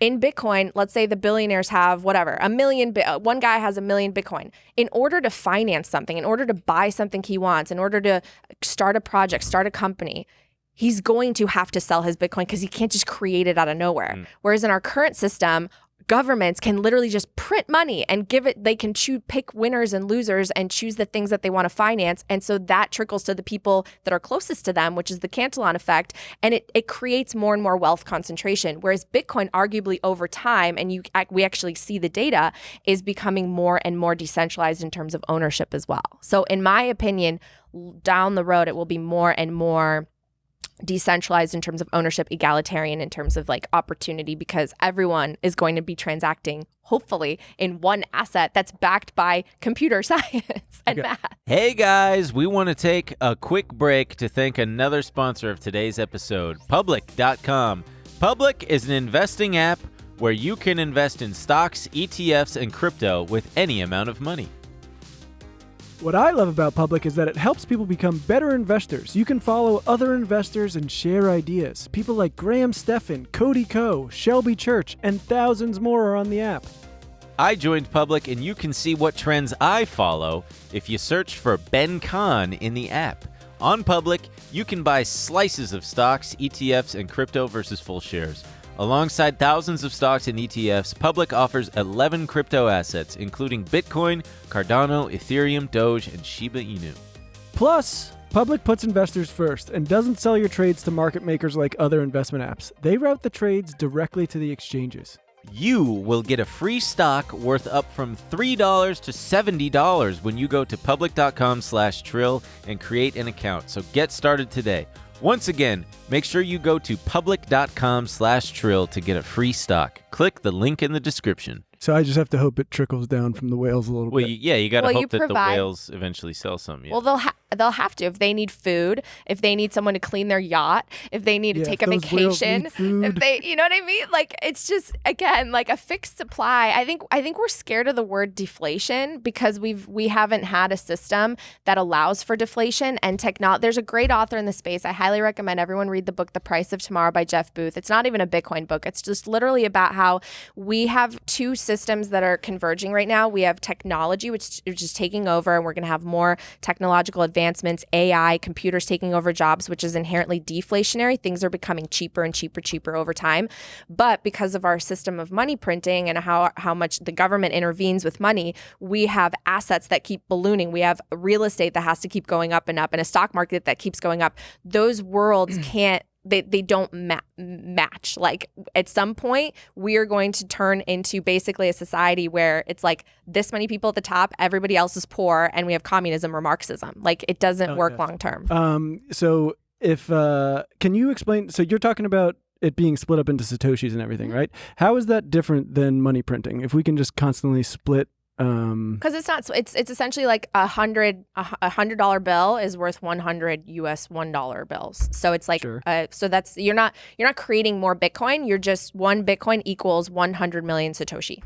In Bitcoin, let's say the billionaires have whatever, one guy has 1 million Bitcoin. In order to finance something, in order to buy something he wants, in order to start a project, start a company, he's going to have to sell his Bitcoin because he can't just create it out of nowhere. Whereas in our current system, governments can literally just print money and give it, they can pick winners and losers and choose the things that they want to finance. And so that trickles to the people that are closest to them, which is the Cantillon effect. And it creates more and more wealth concentration. Whereas Bitcoin, arguably over time, and we actually see the data, is becoming more and more decentralized in terms of ownership as well. So in my opinion, down the road, it will be more and more decentralized in terms of ownership, egalitarian in terms of like opportunity, because everyone is going to be transacting, hopefully, in one asset that's backed by computer science and math. Hey guys, we want to take a quick break to thank another sponsor of today's episode, Public.com. Public is an investing app where you can invest in stocks, ETFs, and crypto with any amount of money. What I love about Public is that it helps people become better investors. You can follow other investors and share ideas. People like Graham Stephan, Cody Ko, Shelby Church, and thousands more are on the app. I joined Public, and you can see what trends I follow if you search for Ben Kahn in the app. On Public, you can buy slices of stocks, ETFs, and crypto versus full shares. Alongside thousands of stocks and ETFs, Public offers 11 crypto assets, including Bitcoin, Cardano, Ethereum, Doge, and Shiba Inu. Plus, Public puts investors first and doesn't sell your trades to market makers like other investment apps. They route the trades directly to the exchanges. You will get a free stock worth up from $3 to $70 when you go to public.com/trill and create an account. So get started today. Once again, make sure you go to public.com/trill to get a free stock. Click the link in the description. So I just have to hope it trickles down from the whales a little Well, bit. you got to Well, hope you that the provide- whales eventually sell some. Yeah. Well, they'll have to if they need food, if they need someone to clean their yacht, if they need to take a if those whales vacation, need food. if they, you know what I mean? Like, it's just, again, like a fixed supply. I think we're scared of the word deflation because we haven't had a system that allows for deflation and technology. There's a great author in the space. I highly recommend everyone read the book The Price of Tomorrow by Jeff Booth. It's not even a Bitcoin book. It's just literally about how we have two systems that are converging right now. We have technology, which is taking over, and we're going to have more technological advancements, AI, computers taking over jobs, which is inherently deflationary. Things are becoming cheaper and cheaper over time. But because of our system of money printing and how much the government intervenes with money, we have assets that keep ballooning. We have real estate that has to keep going up and up, and a stock market that keeps going up. Those worlds can't, they don't match. Like, at some point, we are going to turn into basically a society where it's like this many people at the top, everybody else is poor, and we have communism or Marxism. Like, it doesn't work long term. So if can you explain? So you're talking about it being split up into satoshis and everything, right? How is that different than money printing? If we can just constantly split. Because it's not. It's essentially like a $100 bill is worth 100 US $1 bills. So it's like Sure. So that's you're not creating more Bitcoin. You're just one Bitcoin equals 100 million Satoshi.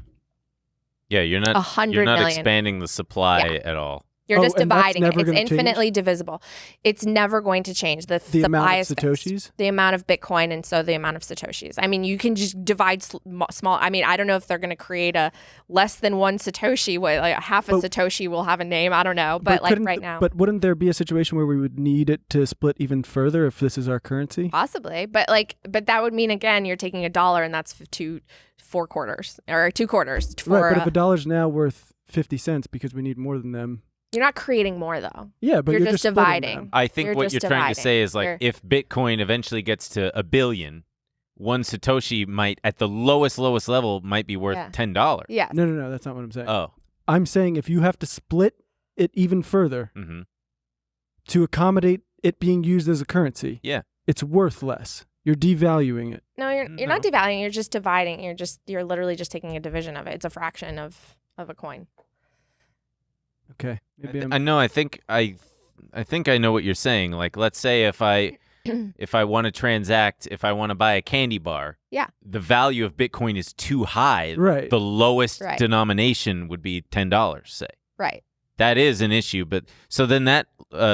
Yeah, you're not 100 million. expanding the supply at all. You're just and that's dividing it. never It's gonna change? infinitely divisible. It's never going to change. The The supply amount of is fixed. satoshis? The amount of Bitcoin, and so the amount of Satoshis. I mean, you can just divide small. I mean, I don't know if they're going to create a less than one Satoshi. Like half a Satoshi will have a name. I don't know. But like right now. But wouldn't there be a situation where we would need it to split even further if this is our currency? Possibly. But that would mean, again, you're taking $1 and that's 4 quarters or 2 quarters. Right, but if $1 now worth 50 cents because we need more than them. You're not creating more, though. Yeah, but you're just splitting dividing. them. I think You're what just you're trying to dividing. say is like if Bitcoin eventually gets to 1 billion, one Satoshi might, at the lowest level, might be worth $10. Yeah. No, that's not what I'm saying. Oh. I'm saying if you have to split it even further to accommodate it being used as a currency, it's worth less. You're devaluing it. No, you're not devaluing. You're just dividing. You're literally just taking a division of it. It's a fraction of a coin. Okay. Maybe I know. I think I know what you're saying. Like, let's say if I want to transact, if I want to buy a candy bar, Yeah. the value of Bitcoin is too high. Right. The lowest Right. denomination would be $10, say. Right. That is an issue. But so then that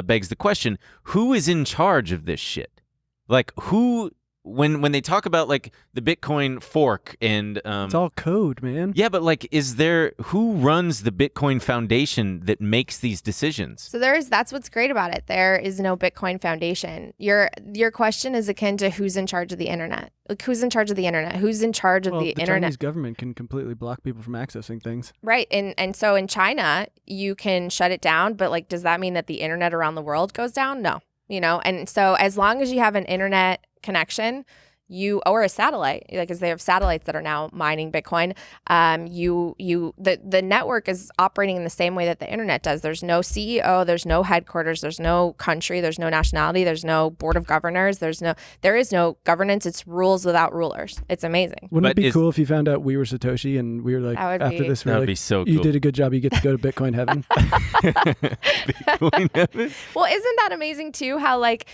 begs the question, who is in charge of this shit? Like, who, when they talk about like the Bitcoin fork and it's all code, man. yeah, but like, who runs the Bitcoin Foundation that makes these decisions? So that's what's great about it. There is no Bitcoin Foundation. Your question is akin to who's in charge of the internet. Like, who's in charge of the internet? Who's in charge of the internet? Chinese government can completely block people from accessing things. Right. And so in China, you can shut it down, but like, does that mean that the internet around the world goes down? No. And so as long as you have an internet connection, or a satellite, like, because they have satellites that are now mining Bitcoin, the network is operating in the same way that the internet does. There's no CEO, there's no headquarters, there's no country, there's no nationality, there's no board of governors, there is no governance. It's rules without rulers. It's amazing. Wouldn't it be cool if you found out we were Satoshi and we were like, after this, we're that would like, be so cool. You did a good job. You get to go to Bitcoin heaven. Bitcoin heaven? Well, isn't that amazing too? How like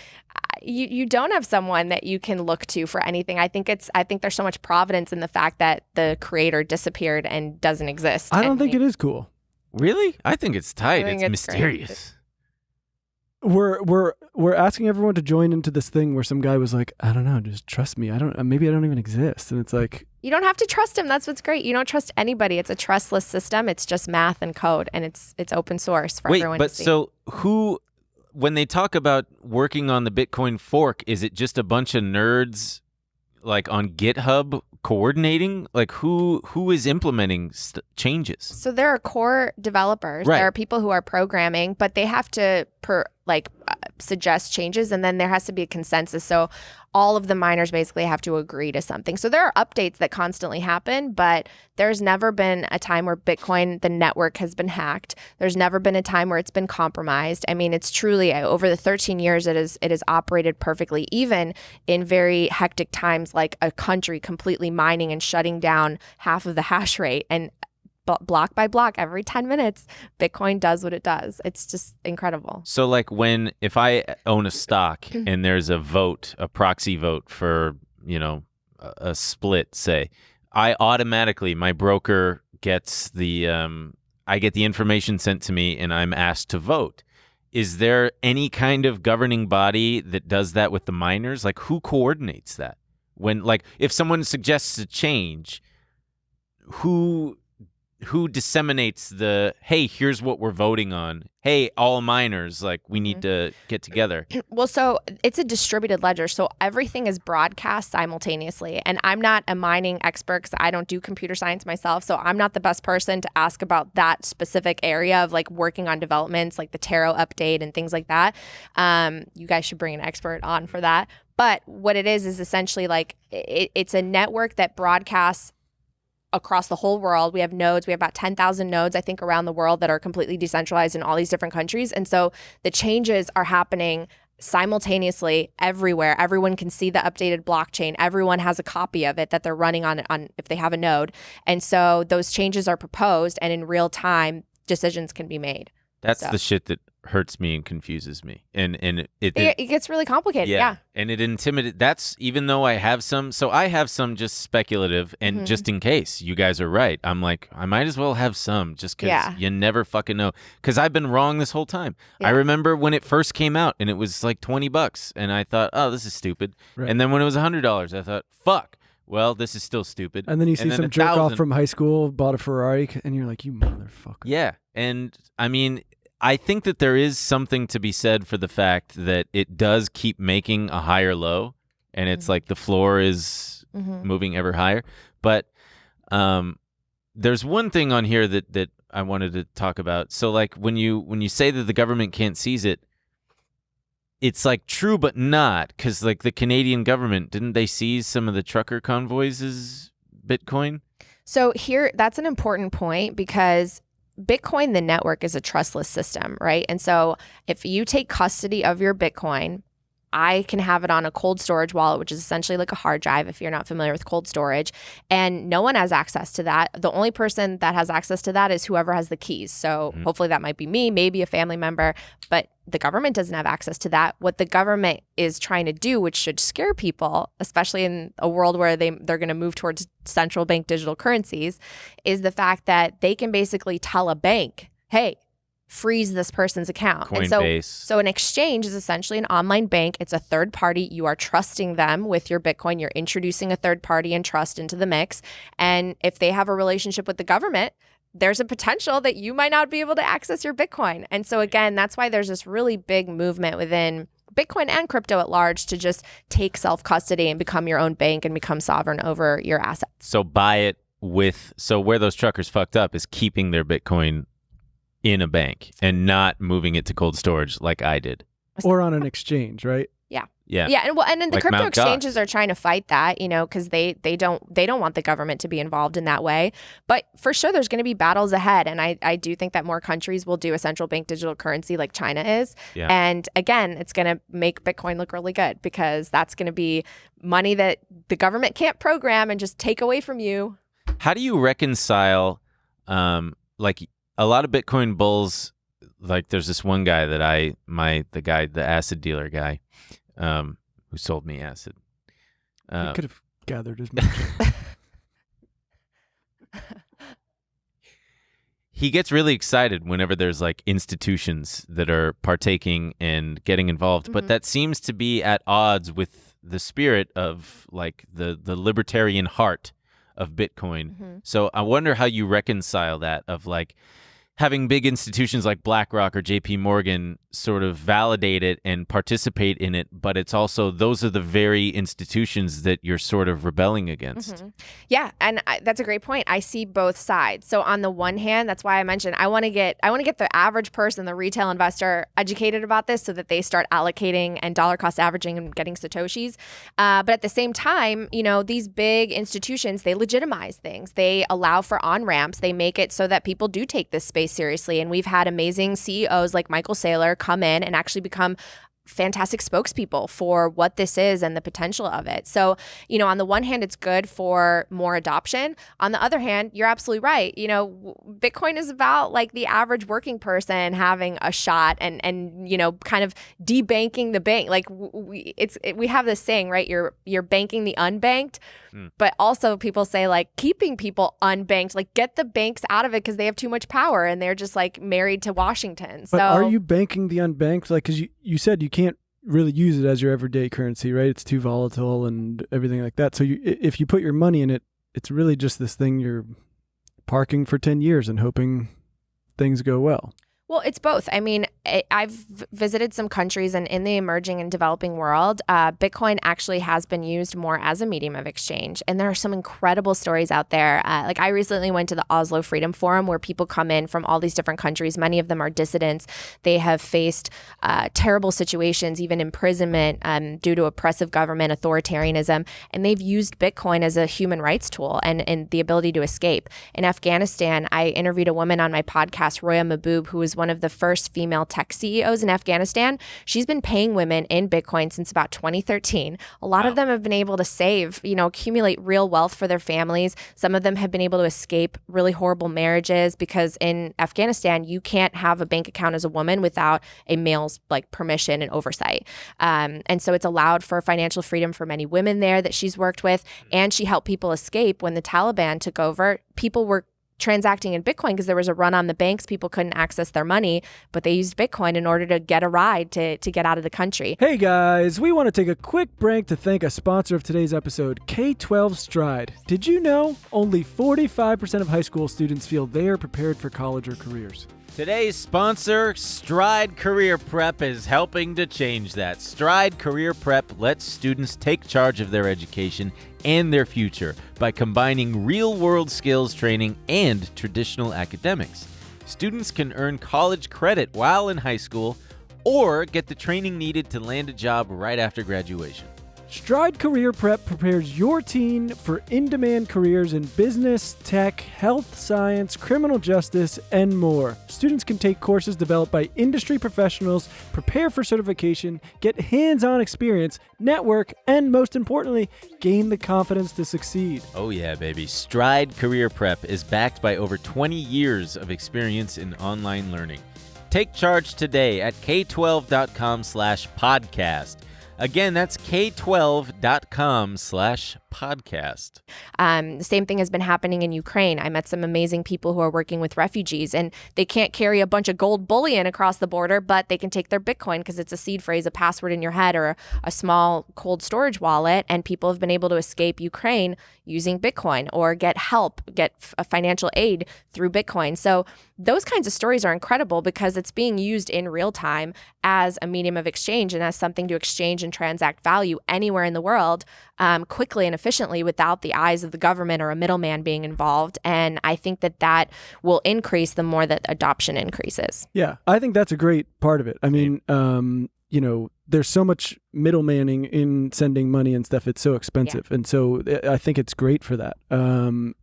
you don't have someone that you can look to for anything. I think there's so much providence in the fact that the creator disappeared and doesn't exist. I don't think it is cool. Really? I think it's tight. think It's it's mysterious. We're asking everyone to join into this thing where some guy was like, I don't know, just trust me. Maybe I don't even exist. And it's like, you don't have to trust him. That's what's great. You don't trust anybody. It's a trustless system. It's just math and code, and it's open source for everyone to see. So who, when they talk about working on the Bitcoin fork, is it just a bunch of nerds like on GitHub coordinating? Like who is implementing changes? So there are core developers. Right. There are people who are programming, but they have to suggest changes, and then there has to be a consensus. So all of the miners basically have to agree to something. So there are updates that constantly happen, but there's never been a time where Bitcoin, the network, has been hacked. There's never been a time where it's been compromised. I mean, it's truly, over the 13 years, it has operated perfectly, even in very hectic times, like a country completely mining and shutting down half of the hash rate. And block by block, every 10 minutes, Bitcoin does what it does. It's just incredible. So like if I own a stock and there's a proxy vote for, a split, say, I automatically, my broker gets I get the information sent to me and I'm asked to vote. Is there any kind of governing body that does that with the miners? Like, who coordinates that? When, like, if someone suggests a change, who disseminates hey, here's what we're voting on. Hey, all miners, like, we need to get together. Well, so it's a distributed ledger. So everything is broadcast simultaneously. And I'm not a mining expert because I don't do computer science myself. So I'm not the best person to ask about that specific area of like working on developments like the Tarot update and things like that. You guys should bring an expert on for that. But what it is essentially like it's a network that broadcasts across the whole world. We have nodes. We have about 10,000 nodes, I think, around the world that are completely decentralized in all these different countries. And so the changes are happening simultaneously everywhere. Everyone can see the updated blockchain. Everyone has a copy of it that they're running on if they have a node. And so those changes are proposed, and in real time, decisions can be made. That's the shit that hurts me and confuses me. And it gets really complicated. Yeah. And it intimidates. That's, even though I have some just speculative, and just in case you guys are right, I'm like, I might as well have some just because you never fucking know. Because I've been wrong this whole time. Yeah. I remember when it first came out and it was like $20 and I thought, oh, this is stupid. Right. And then when it was $100, I thought, fuck. Well, this is still stupid. And then you see some jerk off from high school bought a Ferrari and you're like, you motherfucker. Yeah. And I mean, I think that there is something to be said for the fact that it does keep making a higher low, and it's like the floor is moving ever higher. But there's one thing on here that I wanted to talk about. So like when you say that the government can't seize it, it's like true but not, because like the Canadian government, didn't they seize some of the trucker convoys' Bitcoin? So here, that's an important point, because Bitcoin, the network, is a trustless system, right? And so if you take custody of your Bitcoin, I can have it on a cold storage wallet, which is essentially like a hard drive if you're not familiar with cold storage, and no one has access to that. The only person that has access to that is whoever has the keys. So hopefully that might be me, maybe a family member, but the government doesn't have access to that. What the government is trying to do, which should scare people, especially in a world where they're going to move towards central bank digital currencies, is the fact that they can basically tell a bank, hey, freeze this person's account. Coinbase. And so an exchange is essentially an online bank. It's a third party. You are trusting them with your Bitcoin. You're introducing a third party and trust into the mix. And if they have a relationship with the government, there's a potential that you might not be able to access your Bitcoin. And so again, that's why there's this really big movement within Bitcoin and crypto at large to just take self-custody and become your own bank and become sovereign over your assets. So buy it so where those truckers fucked up is keeping their Bitcoin in a bank and not moving it to cold storage like I did. Or on an exchange, right? Yeah. Yeah, and then the Like crypto Mt. Gox. exchanges are trying to fight that, because they don't want the government to be involved in that way. But for sure, there's going to be battles ahead, and I do think that more countries will do a central bank digital currency like China is. Yeah. And again, it's going to make Bitcoin look really good because that's going to be money that the government can't program and just take away from you. How do you reconcile, like a lot of Bitcoin bulls? Like there's this one guy that the acid dealer guy. Who sold me acid. You could have gathered as much. He gets really excited whenever there's like institutions that are partaking and getting involved, but that seems to be at odds with the spirit of like the libertarian heart of Bitcoin. So I wonder how you reconcile that of like having big institutions like BlackRock or JP Morgan sort of validate it and participate in it, but it's also those are the very institutions that you're sort of rebelling against. Yeah, and that's a great point. I see both sides. So on the one hand, that's why I mentioned I want to get the average person, the retail investor, educated about this so that they start allocating and dollar cost averaging and getting satoshis. But at the same time, these big institutions, they legitimize things. They allow for on-ramps. They make it so that people do take this space seriously. And we've had amazing CEOs like Michael Saylor come in and actually become fantastic spokespeople for what this is and the potential of it. So, on the one hand, it's good for more adoption. On the other hand, you're absolutely right. Bitcoin is about like the average working person having a shot and kind of debanking the bank. Like we have this saying, right? You're banking the unbanked, but also people say like keeping people unbanked, like get the banks out of it because they have too much power and they're just like married to Washington. But are you banking the unbanked? Like, because you said you can't really use it as your everyday currency, right? It's too volatile and everything like that. So if you put your money in it, it's really just this thing you're parking for 10 years and hoping things go well. Well, it's both. I mean, I've visited some countries, and in the emerging and developing world, Bitcoin actually has been used more as a medium of exchange. And there are some incredible stories out there. Like I recently went to the Oslo Freedom Forum where people come in from all these different countries. Many of them are dissidents. They have faced terrible situations, even imprisonment due to oppressive government, authoritarianism. And they've used Bitcoin as a human rights tool and the ability to escape. In Afghanistan, I interviewed a woman on my podcast, Roya Mahboob, who was one of the first female tech CEOs in Afghanistan. She's been paying women in Bitcoin since about 2013. A lot of them have been able to save, accumulate real wealth for their families. Some of them have been able to escape really horrible marriages because in Afghanistan, you can't have a bank account as a woman without a male's like permission and oversight. And so it's allowed for financial freedom for many women there that she's worked with. And she helped people escape when the Taliban took over. People were transacting in Bitcoin because there was a run on the banks. People couldn't access their money, but they used Bitcoin in order to get a ride to get out of the country. Hey guys, we want to take a quick break to thank a sponsor of today's episode, K-12 Stride. Did you know only 45% of high school students feel they are prepared for college or careers? Today's sponsor, Stride Career Prep, is helping to change that. Stride Career Prep lets students take charge of their education and their future by combining real-world skills training and traditional academics. Students can earn college credit while in high school or get the training needed to land a job right after graduation. Stride Career Prep prepares your teen for in-demand careers in business, tech, health science, criminal justice, and more. Students can take courses developed by industry professionals, prepare for certification, get hands-on experience, network, and most importantly, gain the confidence to succeed. Oh yeah, baby. Stride Career Prep is backed by over 20 years of experience in online learning. Take charge today at k12.com/podcast. Again, that's k12.com/podcast. The same thing has been happening in Ukraine. I met some amazing people who are working with refugees, and they can't carry a bunch of gold bullion across the border, but they can take their Bitcoin because it's a seed phrase, a password in your head, or a small cold storage wallet. And people have been able to escape Ukraine using Bitcoin or get help, get financial aid through Bitcoin. So those kinds of stories are incredible because it's being used in real time as a medium of exchange and as something to exchange and transact value anywhere in the world quickly and efficiently without the eyes of the government or a middleman being involved. And I think that will increase the more that adoption increases. Yeah, I think that's a great part of it. I mean, there's so much middlemaning in sending money and stuff. It's so expensive. Yeah. And so I think it's great for that. And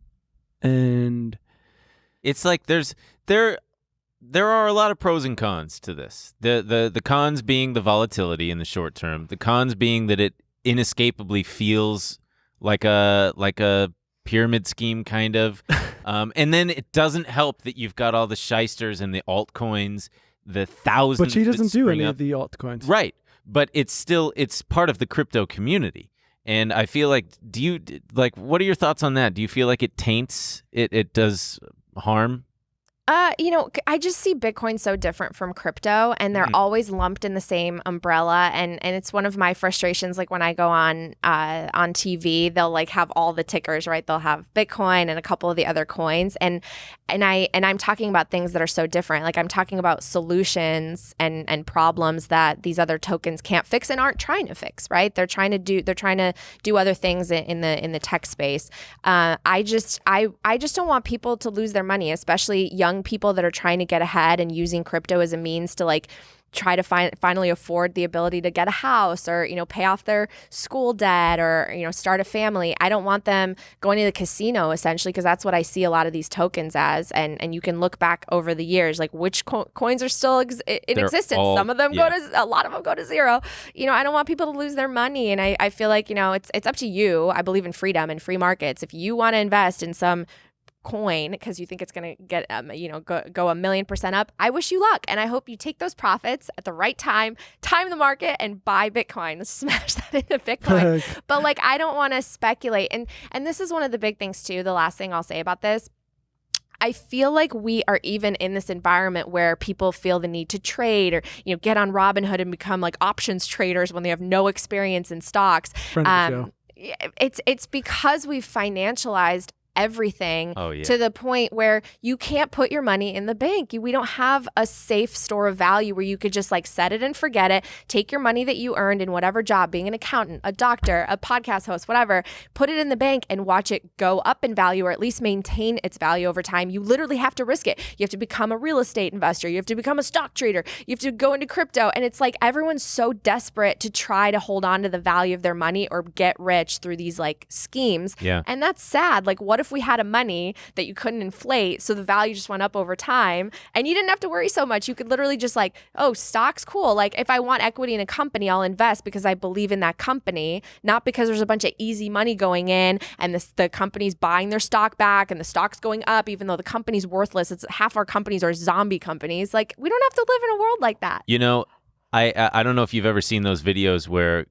it's like there are a lot of pros and cons to this. The cons being the volatility in the short term. The cons being that it inescapably feels like a pyramid scheme kind of. And then it doesn't help that you've got all the shysters and the altcoins, the thousands. But she doesn't do any of the altcoins. Right. But it's part of the crypto community. And I feel like, what are your thoughts on that? Do you feel like it taints, it does harm? I just see Bitcoin so different from crypto, and they're always lumped in the same umbrella. And it's one of my frustrations. Like when I go on TV, they'll like have all the tickers, right? They'll have Bitcoin and a couple of the other coins, and I'm talking about things that are so different. Like I'm talking about solutions and problems that these other tokens can't fix and aren't trying to fix, right? They're trying to do other things in the tech space. I just don't want people to lose their money, especially young people that are trying to get ahead and using crypto as a means to like try to finally afford the ability to get a house or, pay off their school debt or, start a family. I don't want them going to the casino essentially, because that's what I see a lot of these tokens as. And you can look back over the years, like which coins are still in existence. Some of them a lot of them go to zero. I don't want people to lose their money. And I feel like, it's up to you. I believe in freedom and free markets. If you want to invest in some coin because you think it's going to get go 1,000,000% up, I wish you luck, and I hope you take those profits at the right time the market, and buy Bitcoin. Smash that into Bitcoin. But like, I don't want to speculate, and this is one of the big things too. The last thing I'll say about this, I feel like we are even in this environment where people feel the need to trade or get on Robinhood and become like options traders when they have no experience in stocks. It's because we've financialized everything to the point where you can't put your money in the bank. We don't have a safe store of value where you could just like set it and forget it, take your money that you earned in whatever job, being an accountant, a doctor, a podcast host, whatever, put it in the bank and watch it go up in value or at least maintain its value over time. You literally have to risk it. You have to become a real estate investor. You have to become a stock trader. You have to go into crypto. And it's like everyone's so desperate to try to hold on to the value of their money or get rich through these like schemes. Yeah. And that's sad. Like, what if we had a money that you couldn't inflate, so the value just went up over time and you didn't have to worry so much? You could literally just like, oh, stock's cool. Like if I want equity in a company, I'll invest because I believe in that company, not because there's a bunch of easy money going in and the company's buying their stock back and the stock's going up even though the company's worthless. It's half our companies are zombie companies. Like we don't have to live in a world like that. I don't know if you've ever seen those videos where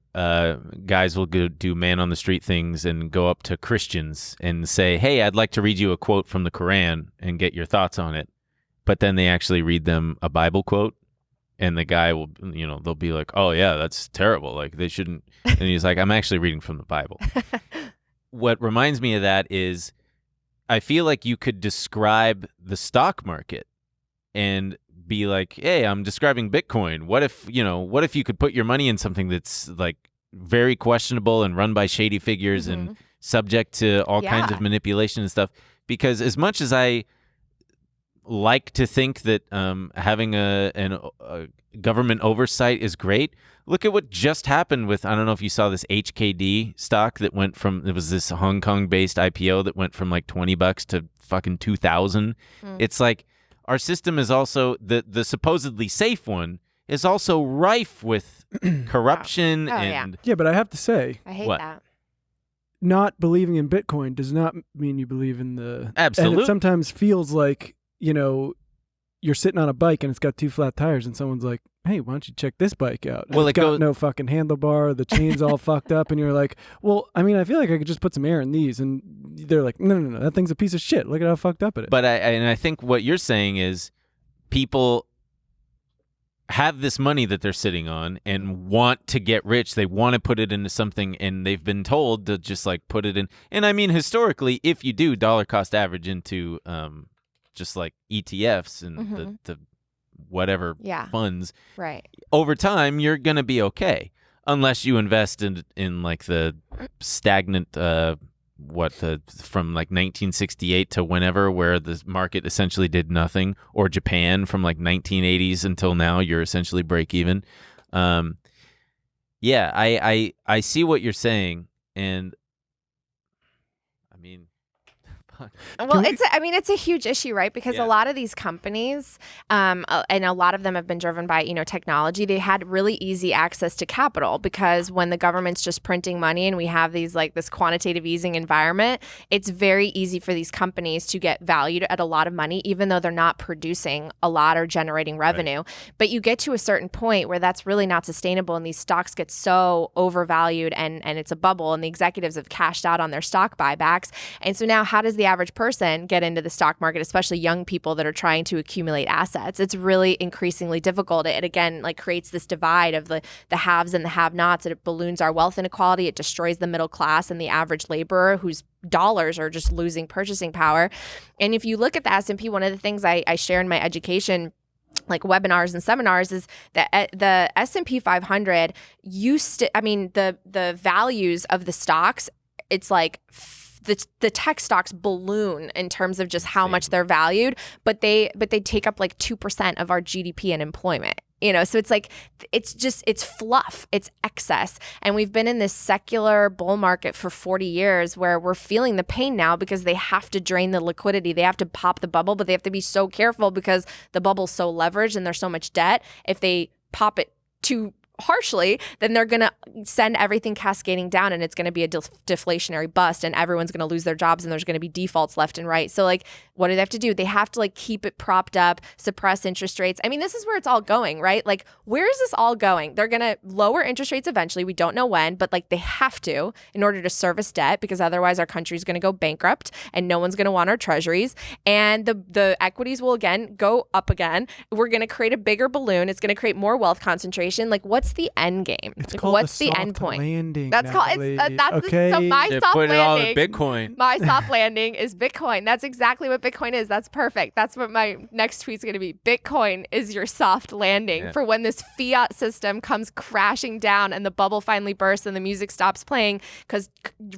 guys will go do man on the street things and go up to Christians and say, hey, I'd like to read you a quote from the Quran and get your thoughts on it. But then they actually read them a Bible quote and the guy will, they'll be like, oh yeah, that's terrible. Like they shouldn't. And he's like, I'm actually reading from the Bible. What reminds me of that is I feel like you could describe the stock market and be like, hey, I'm describing Bitcoin. What if you could put your money in something that's like very questionable and run by shady figures and subject to all kinds of manipulation and stuff? Because as much as I like to think that having a government oversight is great. Look at what just happened with, I don't know if you saw this HKD stock that went from, it was this Hong Kong-based IPO that went from like $20 to fucking 2,000. It's like our system is also, the supposedly safe one is also rife with corruption and... Yeah, but I have to say... I hate what? that. Not believing in Bitcoin does not mean you believe in the... Absolutely. And it sometimes feels like, you're sitting on a bike and it's got 2 flat tires and someone's like, hey, why don't you check this bike out? And Well, it's got no fucking handlebar, the chain's all fucked up, and you're like, well, I mean, I feel like I could just put some air in these. And they're like, no, that thing's a piece of shit. Look at how fucked up it is. But I think what you're saying is people have this money that they're sitting on and want to get rich. They want to put it into something, and they've been told to just like put it in. And I mean, historically, if you do dollar cost average into just like ETFs and the whatever funds, right, over time, you're going to be okay. Unless you invest in like the stagnant, from like 1968 to whenever, where the market essentially did nothing, or Japan from like 1980s until now, you're essentially break even. I see what you're saying, and I mean, well, it's a huge issue, right? Because a lot of these companies, and a lot of them have been driven by, technology. They had really easy access to capital because when the government's just printing money and we have these like this quantitative easing environment, it's very easy for these companies to get valued at a lot of money, even though they're not producing a lot or generating revenue. Right. But you get to a certain point where that's really not sustainable, and these stocks get so overvalued, and it's a bubble, and the executives have cashed out on their stock buybacks. And so now, how does the average person get into the stock market, especially young people that are trying to accumulate assets? It's really increasingly difficult. It again like creates this divide of the haves and the have-nots, and it balloons our wealth inequality. It destroys the middle class and the average laborer whose dollars are just losing purchasing power. And if you look at the S&P, one of the things I share in my education, like webinars and seminars, is that the S&P 500 the values of the stocks, it's like the tech stocks balloon in terms of just how much they're valued, but they take up like 2% of our GDP and employment. So it's like, it's fluff, it's excess. And we've been in this secular bull market for 40 years where we're feeling the pain now because they have to drain the liquidity. They have to pop the bubble, but they have to be so careful because the bubble's so leveraged and there's so much debt. If they pop it too harshly, then they're going to send everything cascading down, and it's going to be a deflationary bust, and everyone's going to lose their jobs, and there's going to be defaults left and right. So like, what do they have to do? They have to like keep it propped up, suppress interest rates. I mean, this is where it's all going, right? Like, where is this all going? They're going to lower interest rates eventually. We don't know when, but like they have to in order to service debt, because otherwise our country's going to go bankrupt and no one's going to want our treasuries. And the equities will again go up again. We're going to create a bigger balloon. It's going to create more wealth concentration. Like, what's the end game? It's like, called what's the end point? Landing, that's Natalie. called. That's okay. So my soft put landing. it all in Bitcoin. My soft landing is Bitcoin. That's exactly what Bitcoin is. That's perfect. That's what my next tweet's going to be. Bitcoin is your soft landing for when this fiat system comes crashing down and the bubble finally bursts and the music stops playing, because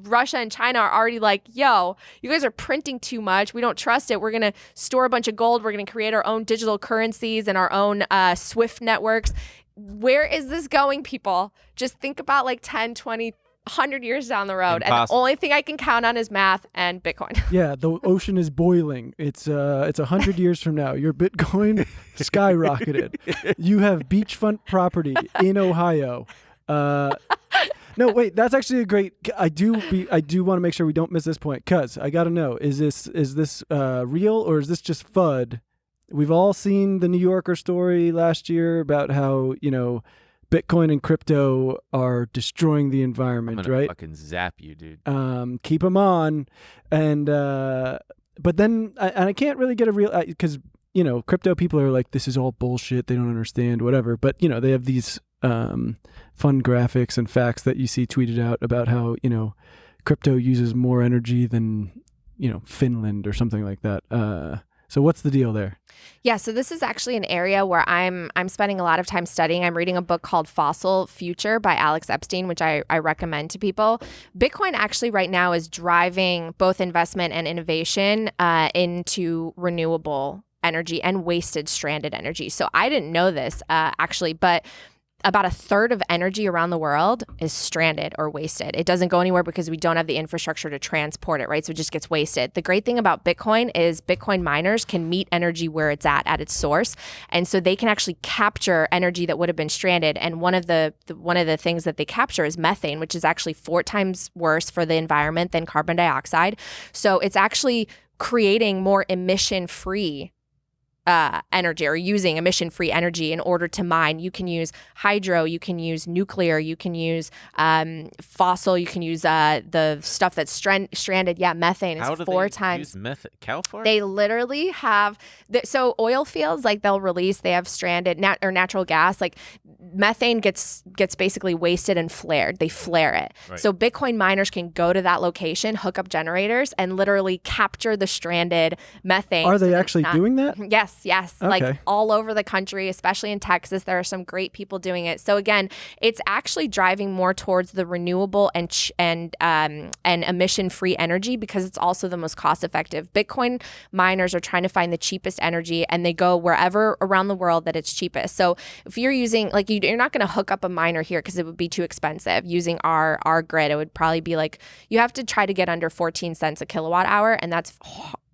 Russia and China are already like, yo, you guys are printing too much. We don't trust it. We're going to store a bunch of gold. We're going to create our own digital currencies and our own SWIFT networks. Where is this going, people? Just think about like 10, 20, 100 years down the road. Impossible. And the only thing I can count on is math and Bitcoin. Yeah, the ocean is boiling. It's 100 years from now. Your Bitcoin skyrocketed. You have beachfront property in Ohio. No, wait, that's actually a great. I do want to make sure we don't miss this point, because I got to know, is this real, or is this just FUD? We've all seen the New Yorker story last year about how, Bitcoin and crypto are destroying the environment, I'm gonna right? fucking zap you, dude. Keep them on. And, but then, I can't really get a real, because, crypto people are like, this is all bullshit. They don't understand, whatever. But, they have these fun graphics and facts that you see tweeted out about how, crypto uses more energy than, Finland or something like that. So what's the deal there? Yeah, so this is actually an area where I'm spending a lot of time studying. I'm reading a book called Fossil Future by Alex Epstein, which I recommend to people. Bitcoin actually right now is driving both investment and innovation into renewable energy and wasted stranded energy. So I didn't know this actually, but about a third of energy around the world is stranded or wasted. It doesn't go anywhere because we don't have the infrastructure to transport it, right? So it just gets wasted. The great thing about Bitcoin is Bitcoin miners can meet energy where it's at its source. And so they can actually capture energy that would have been stranded. And one of the things that they capture is methane, which is actually 4 times worse for the environment than carbon dioxide. So it's actually creating more emission-free energy, or using emission-free energy in order to mine. You can use hydro, you can use nuclear, you can use fossil, you can use the stuff that's stranded. Yeah, methane is 4 times. Use cow fart? They literally have so oil fields, like they have stranded natural gas, like methane gets basically wasted and flared. They flare it. Right. So Bitcoin miners can go to that location, hook up generators, and literally capture the stranded methane. Are they actually doing that? Yes. Okay. Like all over the country, especially in Texas, there are some great people doing it. So again, it's actually driving more towards the renewable and emission-free energy, because it's also the most cost-effective. Bitcoin miners are trying to find the cheapest energy, and they go wherever around the world that it's cheapest. So if you're using, like, you're not going to hook up a miner here because it would be too expensive. Using our grid, it would probably be like, you have to try to get under 14 cents a kilowatt hour, and that's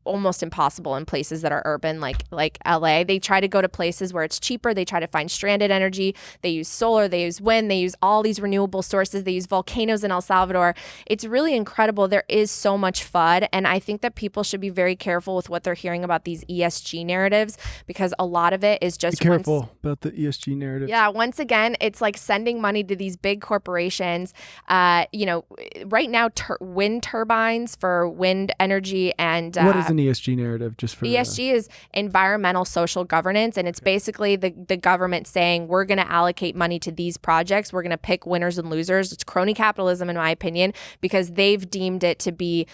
almost impossible in places that are urban, like LA. They try to go to places where it's cheaper. They try to find stranded energy. They use solar, they use wind, they use all these renewable sources. They use volcanoes in El Salvador. It's really incredible. There is so much FUD, and I think that people should be very careful with what they're hearing about these ESG narratives, because a lot of it is just be careful about the ESG narrative. Yeah, once again, it's like sending money to these big corporations. Right now, wind turbines for wind energy and what is an ESG narrative? Just for ESG is environmental social governance, and it's basically the government saying, we're going to allocate money to these projects. We're going to pick winners and losers. It's crony capitalism, in my opinion, because they've deemed it to be,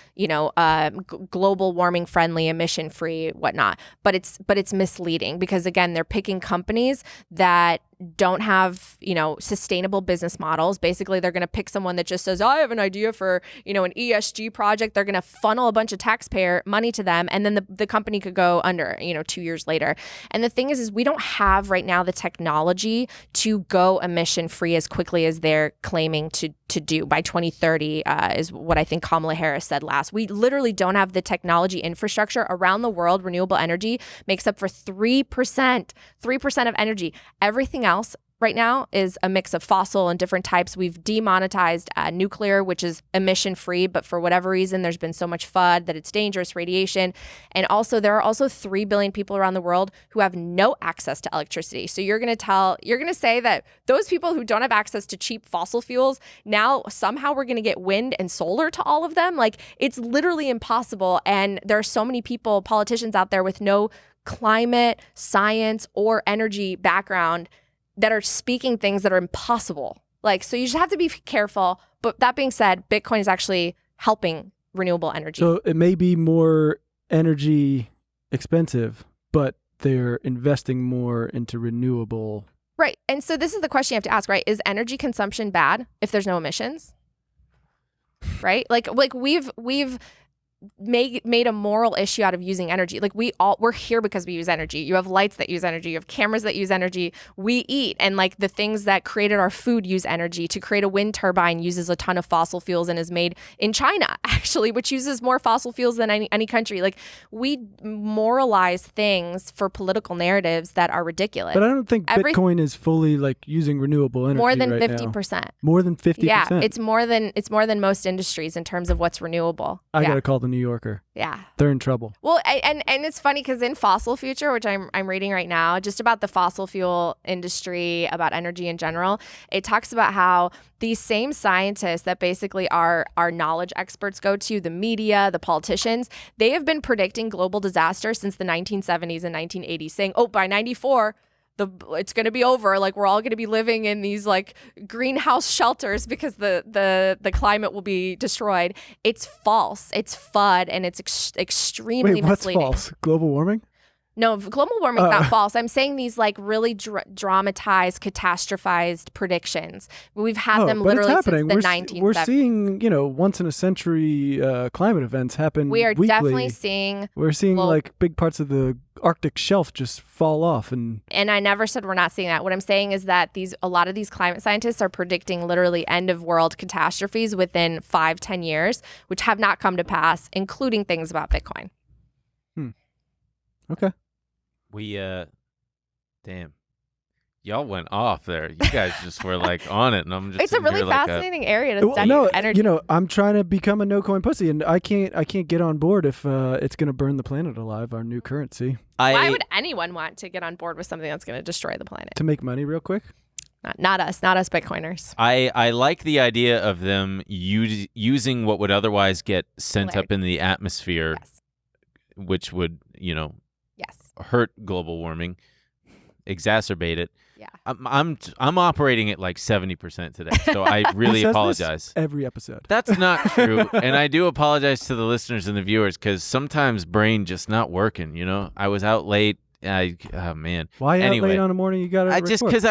global warming friendly, emission free, whatnot. But it's misleading, because again, they're picking companies that don't have, sustainable business models. Basically, they're going to pick someone that just says, I have an idea for, an ESG project. They're going to funnel a bunch of taxpayer money to them, and then the company could go under, 2 years later. And the thing is we don't have right now the technology to go emission free as quickly as they're claiming to do by 2030, is what I think Kamala Harris said last. We literally don't have the technology infrastructure around the world. Renewable energy makes up for 3% of energy. Everything else right now is a mix of fossil and different types. We've demonetized nuclear, which is emission free, but for whatever reason, there's been so much FUD that it's dangerous, radiation. And also, there are also 3 billion people around the world who have no access to electricity. So you're going to say that those people who don't have access to cheap fossil fuels, now somehow we're going to get wind and solar to all of them? Like, it's literally impossible. And there are so many people, politicians out there with no climate, science, or energy background that are speaking things that are impossible. Like, so you just have to be careful. But that being said, Bitcoin is actually helping renewable energy. So it may be more energy expensive, but they're investing more into renewable. Right. And so this is the question you have to ask, right? Is energy consumption bad if there's no emissions? Right? Like we've made a moral issue out of using energy. Like we're here because we use energy. You have lights that use energy. You have cameras that use energy. We eat, and like the things that created our food use energy. To create a wind turbine uses a ton of fossil fuels and is made in China, actually, which uses more fossil fuels than any country. Like, we moralize things for political narratives that are ridiculous. But I don't think Bitcoin is fully like using renewable energy more than right 50%. Now. More than 50%. Yeah, it's more than most industries in terms of what's renewable. I gotta call the New Yorker. Yeah, they're in trouble. Well, and it's funny because in Fossil Future, which I'm reading right now, just about the fossil fuel industry, about energy in general, it talks about how these same scientists that basically our knowledge experts go to, the media, the politicians, they have been predicting global disaster since the 1970s and 1980s, saying, oh, by 94, it's going to be over. Like, we're all going to be living in these like greenhouse shelters because the climate will be destroyed. It's false. It's FUD, and it's extremely misleading. What's false? Global warming? No, global warming is not false. I'm saying these like really dramatized, catastrophized predictions. We've had them but literally it's happening. since the 1970s. We're seeing, once in a century climate events happen. We are weekly. definitely seeing. We're seeing like big parts of the Arctic shelf just fall off, and I never said we're not seeing that. What I'm saying is that a lot of these climate scientists are predicting literally end of world catastrophes within 5-10 years, which have not come to pass, including things about Bitcoin. Okay. We damn. Y'all went off there. You guys just were like on it, and I'm just. It's a really fascinating area to study No, energy. I'm trying to become a no coin pussy, and I can't get on board if it's going to burn the planet alive. Our new currency. Why would anyone want to get on board with something that's going to destroy the planet? To make money, real quick. Not us Bitcoiners. I like the idea of them using what would otherwise get sent up in the atmosphere, Yes. which would Yes. hurt global warming, exacerbate it. Yeah. I'm operating at like 70% today, so I really He says apologize. this every episode. That's not true, and I do apologize to the listeners and the viewers because sometimes brain just not working. I was out late. Oh man. Why out anyway, late on a morning? You got to. just because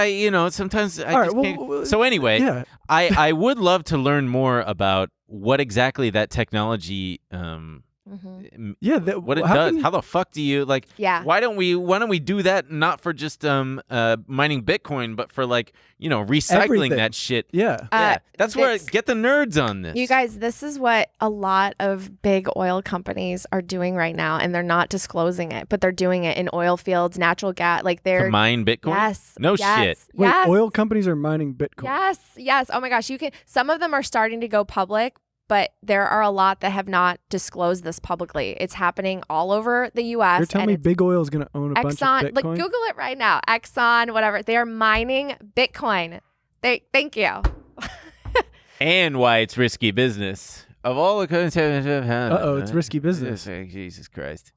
sometimes I All just right, can't. So anyway, yeah. I would love to learn more about what exactly that technology Yeah, what it does. How the fuck do you Yeah. why don't we do that not for just mining Bitcoin but for recycling Everything. that shit. Yeah. That's where get the nerds on this. You guys, this is what a lot of big oil companies are doing right now, and they're not disclosing it, but they're doing it in oil fields, natural gas, like to they're mine Bitcoin? Yes. No yes, shit. Wait, yes, oil companies are mining Bitcoin. Yes. Oh my gosh, you can. Some of them are starting to go public, but there are a lot that have not disclosed this publicly. It's happening all over the U.S. You're telling me big oil is going to own a bunch of Exxon, Bitcoin? like Google it right now. Exxon, whatever. They are mining Bitcoin. Thank you. And why it's risky business. Of all the It's risky business. Jesus Christ.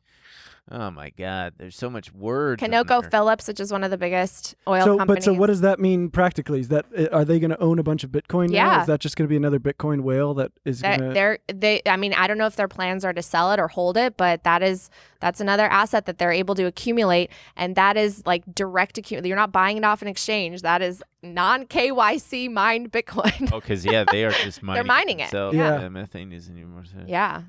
Oh my God. There's so much words. in Conoco there. Phillips, which is one of the biggest oil companies. So what does that mean practically? Is that are they going to own a bunch of Bitcoin now? Yeah. Is that just going to be another Bitcoin whale that is going to? I mean, I don't know if their plans are to sell it or hold it, but that's another asset that they're able to accumulate, and that is like direct accumulate. You're not buying it off an exchange. That is non-KYC mined Bitcoin. Oh, because they are just mining. They're mining it. So Yeah. methane isn't anymore. So. Yeah.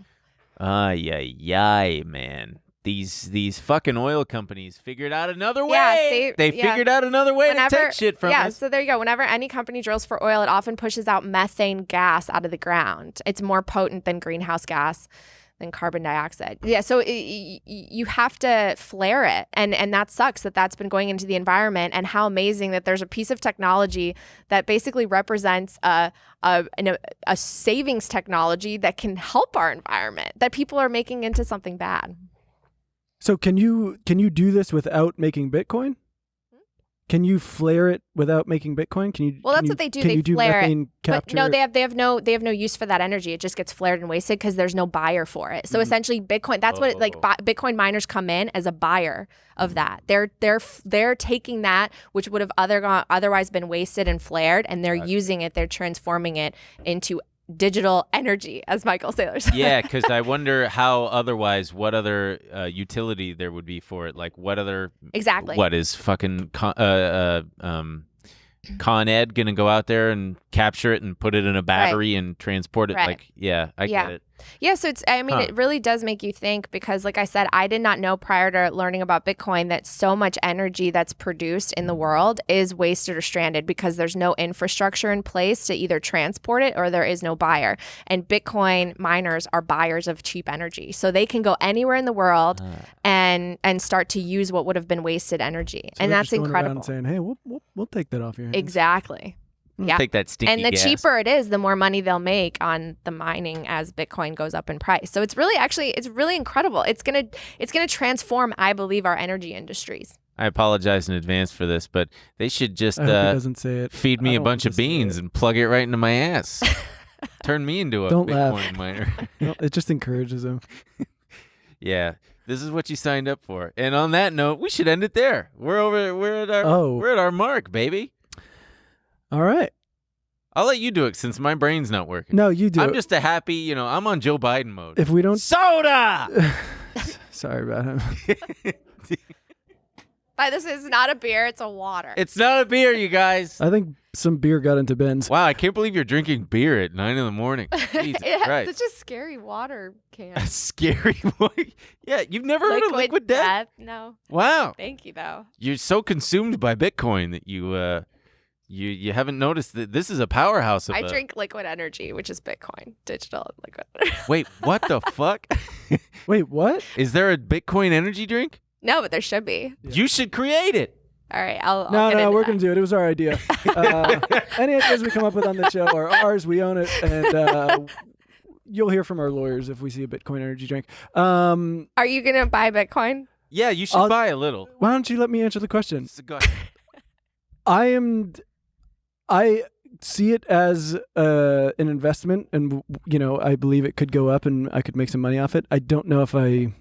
Yay, man. These fucking oil companies figured out another way. Yeah, see, they figured out another way to take shit from us. So there you go. Whenever any company drills for oil, it often pushes out methane gas out of the ground. It's more potent than greenhouse gas, than carbon dioxide. Yeah, so you have to flare it. And that sucks that's been going into the environment, and how amazing that there's a piece of technology that basically represents a savings technology that can help our environment, that people are making into something bad. So can you do this without making Bitcoin? Can you flare it without making Bitcoin? Can you? Well, that's can you, what they do. Can They you do flare methane it. capture? But no, they have no use for that energy. It just gets flared and wasted because there's no buyer for it. So essentially, Bitcoin. That's what Bitcoin miners come in as a buyer of that. They're taking that which would have otherwise been wasted and flared, and they're using it. They're transforming it into digital energy, as Michael Saylor said. Yeah, because I wonder how otherwise, what other utility there would be for it. Like what other Exactly. What is fucking Con Ed gonna go out there and capture it and put it in a battery and transport it? Right. Like, I get it. Yeah, so it really does make you think, because like I said, I did not know prior to learning about Bitcoin that so much energy that's produced in the world is wasted or stranded because there's no infrastructure in place to either transport it, or there is no buyer. And Bitcoin miners are buyers of cheap energy. So they can go anywhere in the world and start to use what would have been wasted energy. So and they're that's just going around incredible. and saying, "Hey, we'll take that off your hands." Exactly. Yeah. Take that stinky And the gas. cheaper it is, the more money they'll make on the mining as Bitcoin goes up in price. So it's really incredible. It's gonna transform, I believe, our energy industries. I apologize in advance for this, but they should just I hope he doesn't say it. feed me I a don't bunch want of to say beans it. and plug it right into my ass. Turn me into a Don't Bitcoin laugh. miner. No, it just encourages him. Yeah, this is what you signed up for. And on that note, we should end it there. We're at our mark, baby. All right. I'll let you do it since my brain's not working. No, you do. I'm it. just a happy, I'm on Joe Biden mode. If we don't, Soda! sorry about him. But this is not a beer, it's a water. It's not a beer, you guys. I think some beer got into Ben's. Wow, I can't believe you're drinking beer at 9 a.m. Jesus It has Christ. such a scary water can. A scary boy. Yeah, you've never heard of liquid death? No. Wow. Thank you, though. You're so consumed by Bitcoin that you haven't noticed that this is a powerhouse of I drink liquid energy, which is Bitcoin. Digital and liquid energy. Wait, what the fuck? Wait, what? Is there a Bitcoin energy drink? No, but there should be. You should create it. All right, I'll No, get into we're that. going to do it. It was our idea. Any ideas we come up with on the show are ours. We own it. And you'll hear from our lawyers if we see a Bitcoin energy drink. Are you going to buy Bitcoin? Yeah, you should buy a little. Why don't you let me answer the question? Cigar. I see it as an investment, and I believe it could go up, and I could make some money off it. I don't know if I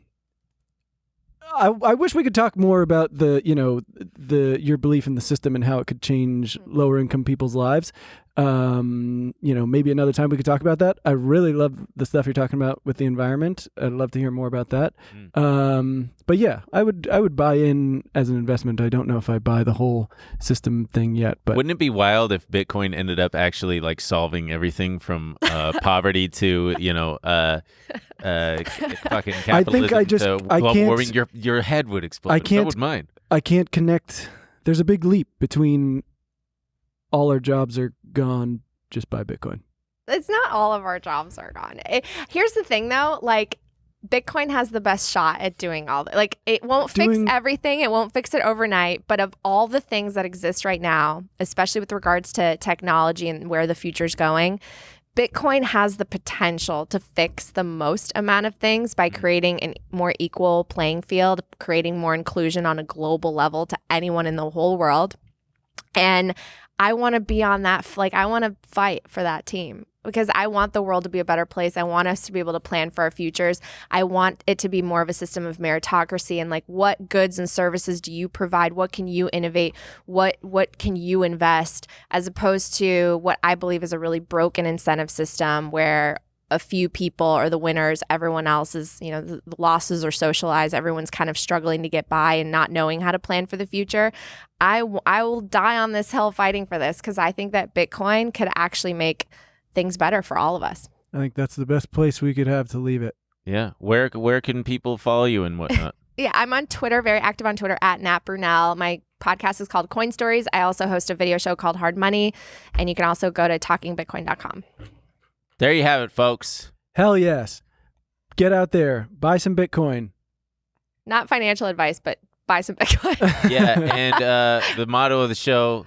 wish we could talk more about your belief in the system and how it could change lower income people's lives. Maybe another time we could talk about that. I really love the stuff you're talking about with the environment. I'd love to hear more about that. But yeah, I would buy in as an investment. I don't know if I buy the whole system thing yet, but wouldn't it be wild if Bitcoin ended up actually like solving everything from poverty to fucking capitalism to global warming? Your head would explode. So would mine. I can't connect. There's a big leap between all our jobs are gone, just buy Bitcoin. It's not all of our jobs are gone. Here's the thing, though. Like, Bitcoin has the best shot at doing all that. Like, it won't fix everything. It won't fix it overnight. But of all the things that exist right now, especially with regards to technology and where the future's going, Bitcoin has the potential to fix the most amount of things by creating a more equal playing field, creating more inclusion on a global level to anyone in the whole world. And I want to be on that. I want to fight for that team because I want the world to be a better place. I want us to be able to plan for our futures. I want it to be more of a system of meritocracy and like what goods and services do you provide? What can you innovate? What can you invest? As opposed to what I believe is a really broken incentive system where a few people are the winners, everyone else is, the losses are socialized, everyone's kind of struggling to get by and not knowing how to plan for the future. I will die on this hill fighting for this because I think that Bitcoin could actually make things better for all of us. I think that's the best place we could have to leave it. Yeah. Where can people follow you and whatnot? Yeah, I'm on Twitter, very active on Twitter at Nat Brunell. My podcast is called Coin Stories. I also host a video show called Hard Money, and you can also go to talkingbitcoin.com. There you have it, folks. Hell yes. Get out there. Buy some Bitcoin. Not financial advice, but buy some Bitcoin. Yeah, and the motto of the show,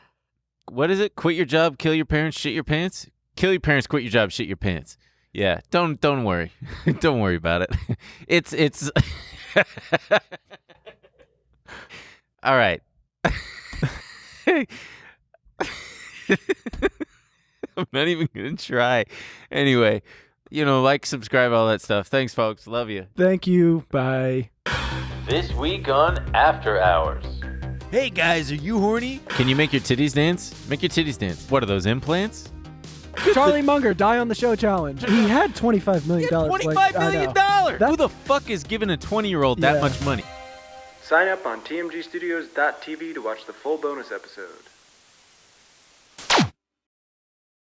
what is it? Quit your job, kill your parents, shit your pants? Kill your parents, quit your job, shit your pants. Yeah, don't worry. Don't worry about it. It's all right. I'm not even going to try. Anyway, like, subscribe, all that stuff. Thanks, folks. Love you. Thank you. Bye. This week on After Hours. Hey, guys, are you horny? Can you make your titties dance? Make your titties dance. What are those, implants? Charlie Munger, die on the show challenge. He had $25 million. $25 million. Who the fuck is giving a 20-year-old that much money? Sign up on tmgstudios.tv to watch the full bonus episode.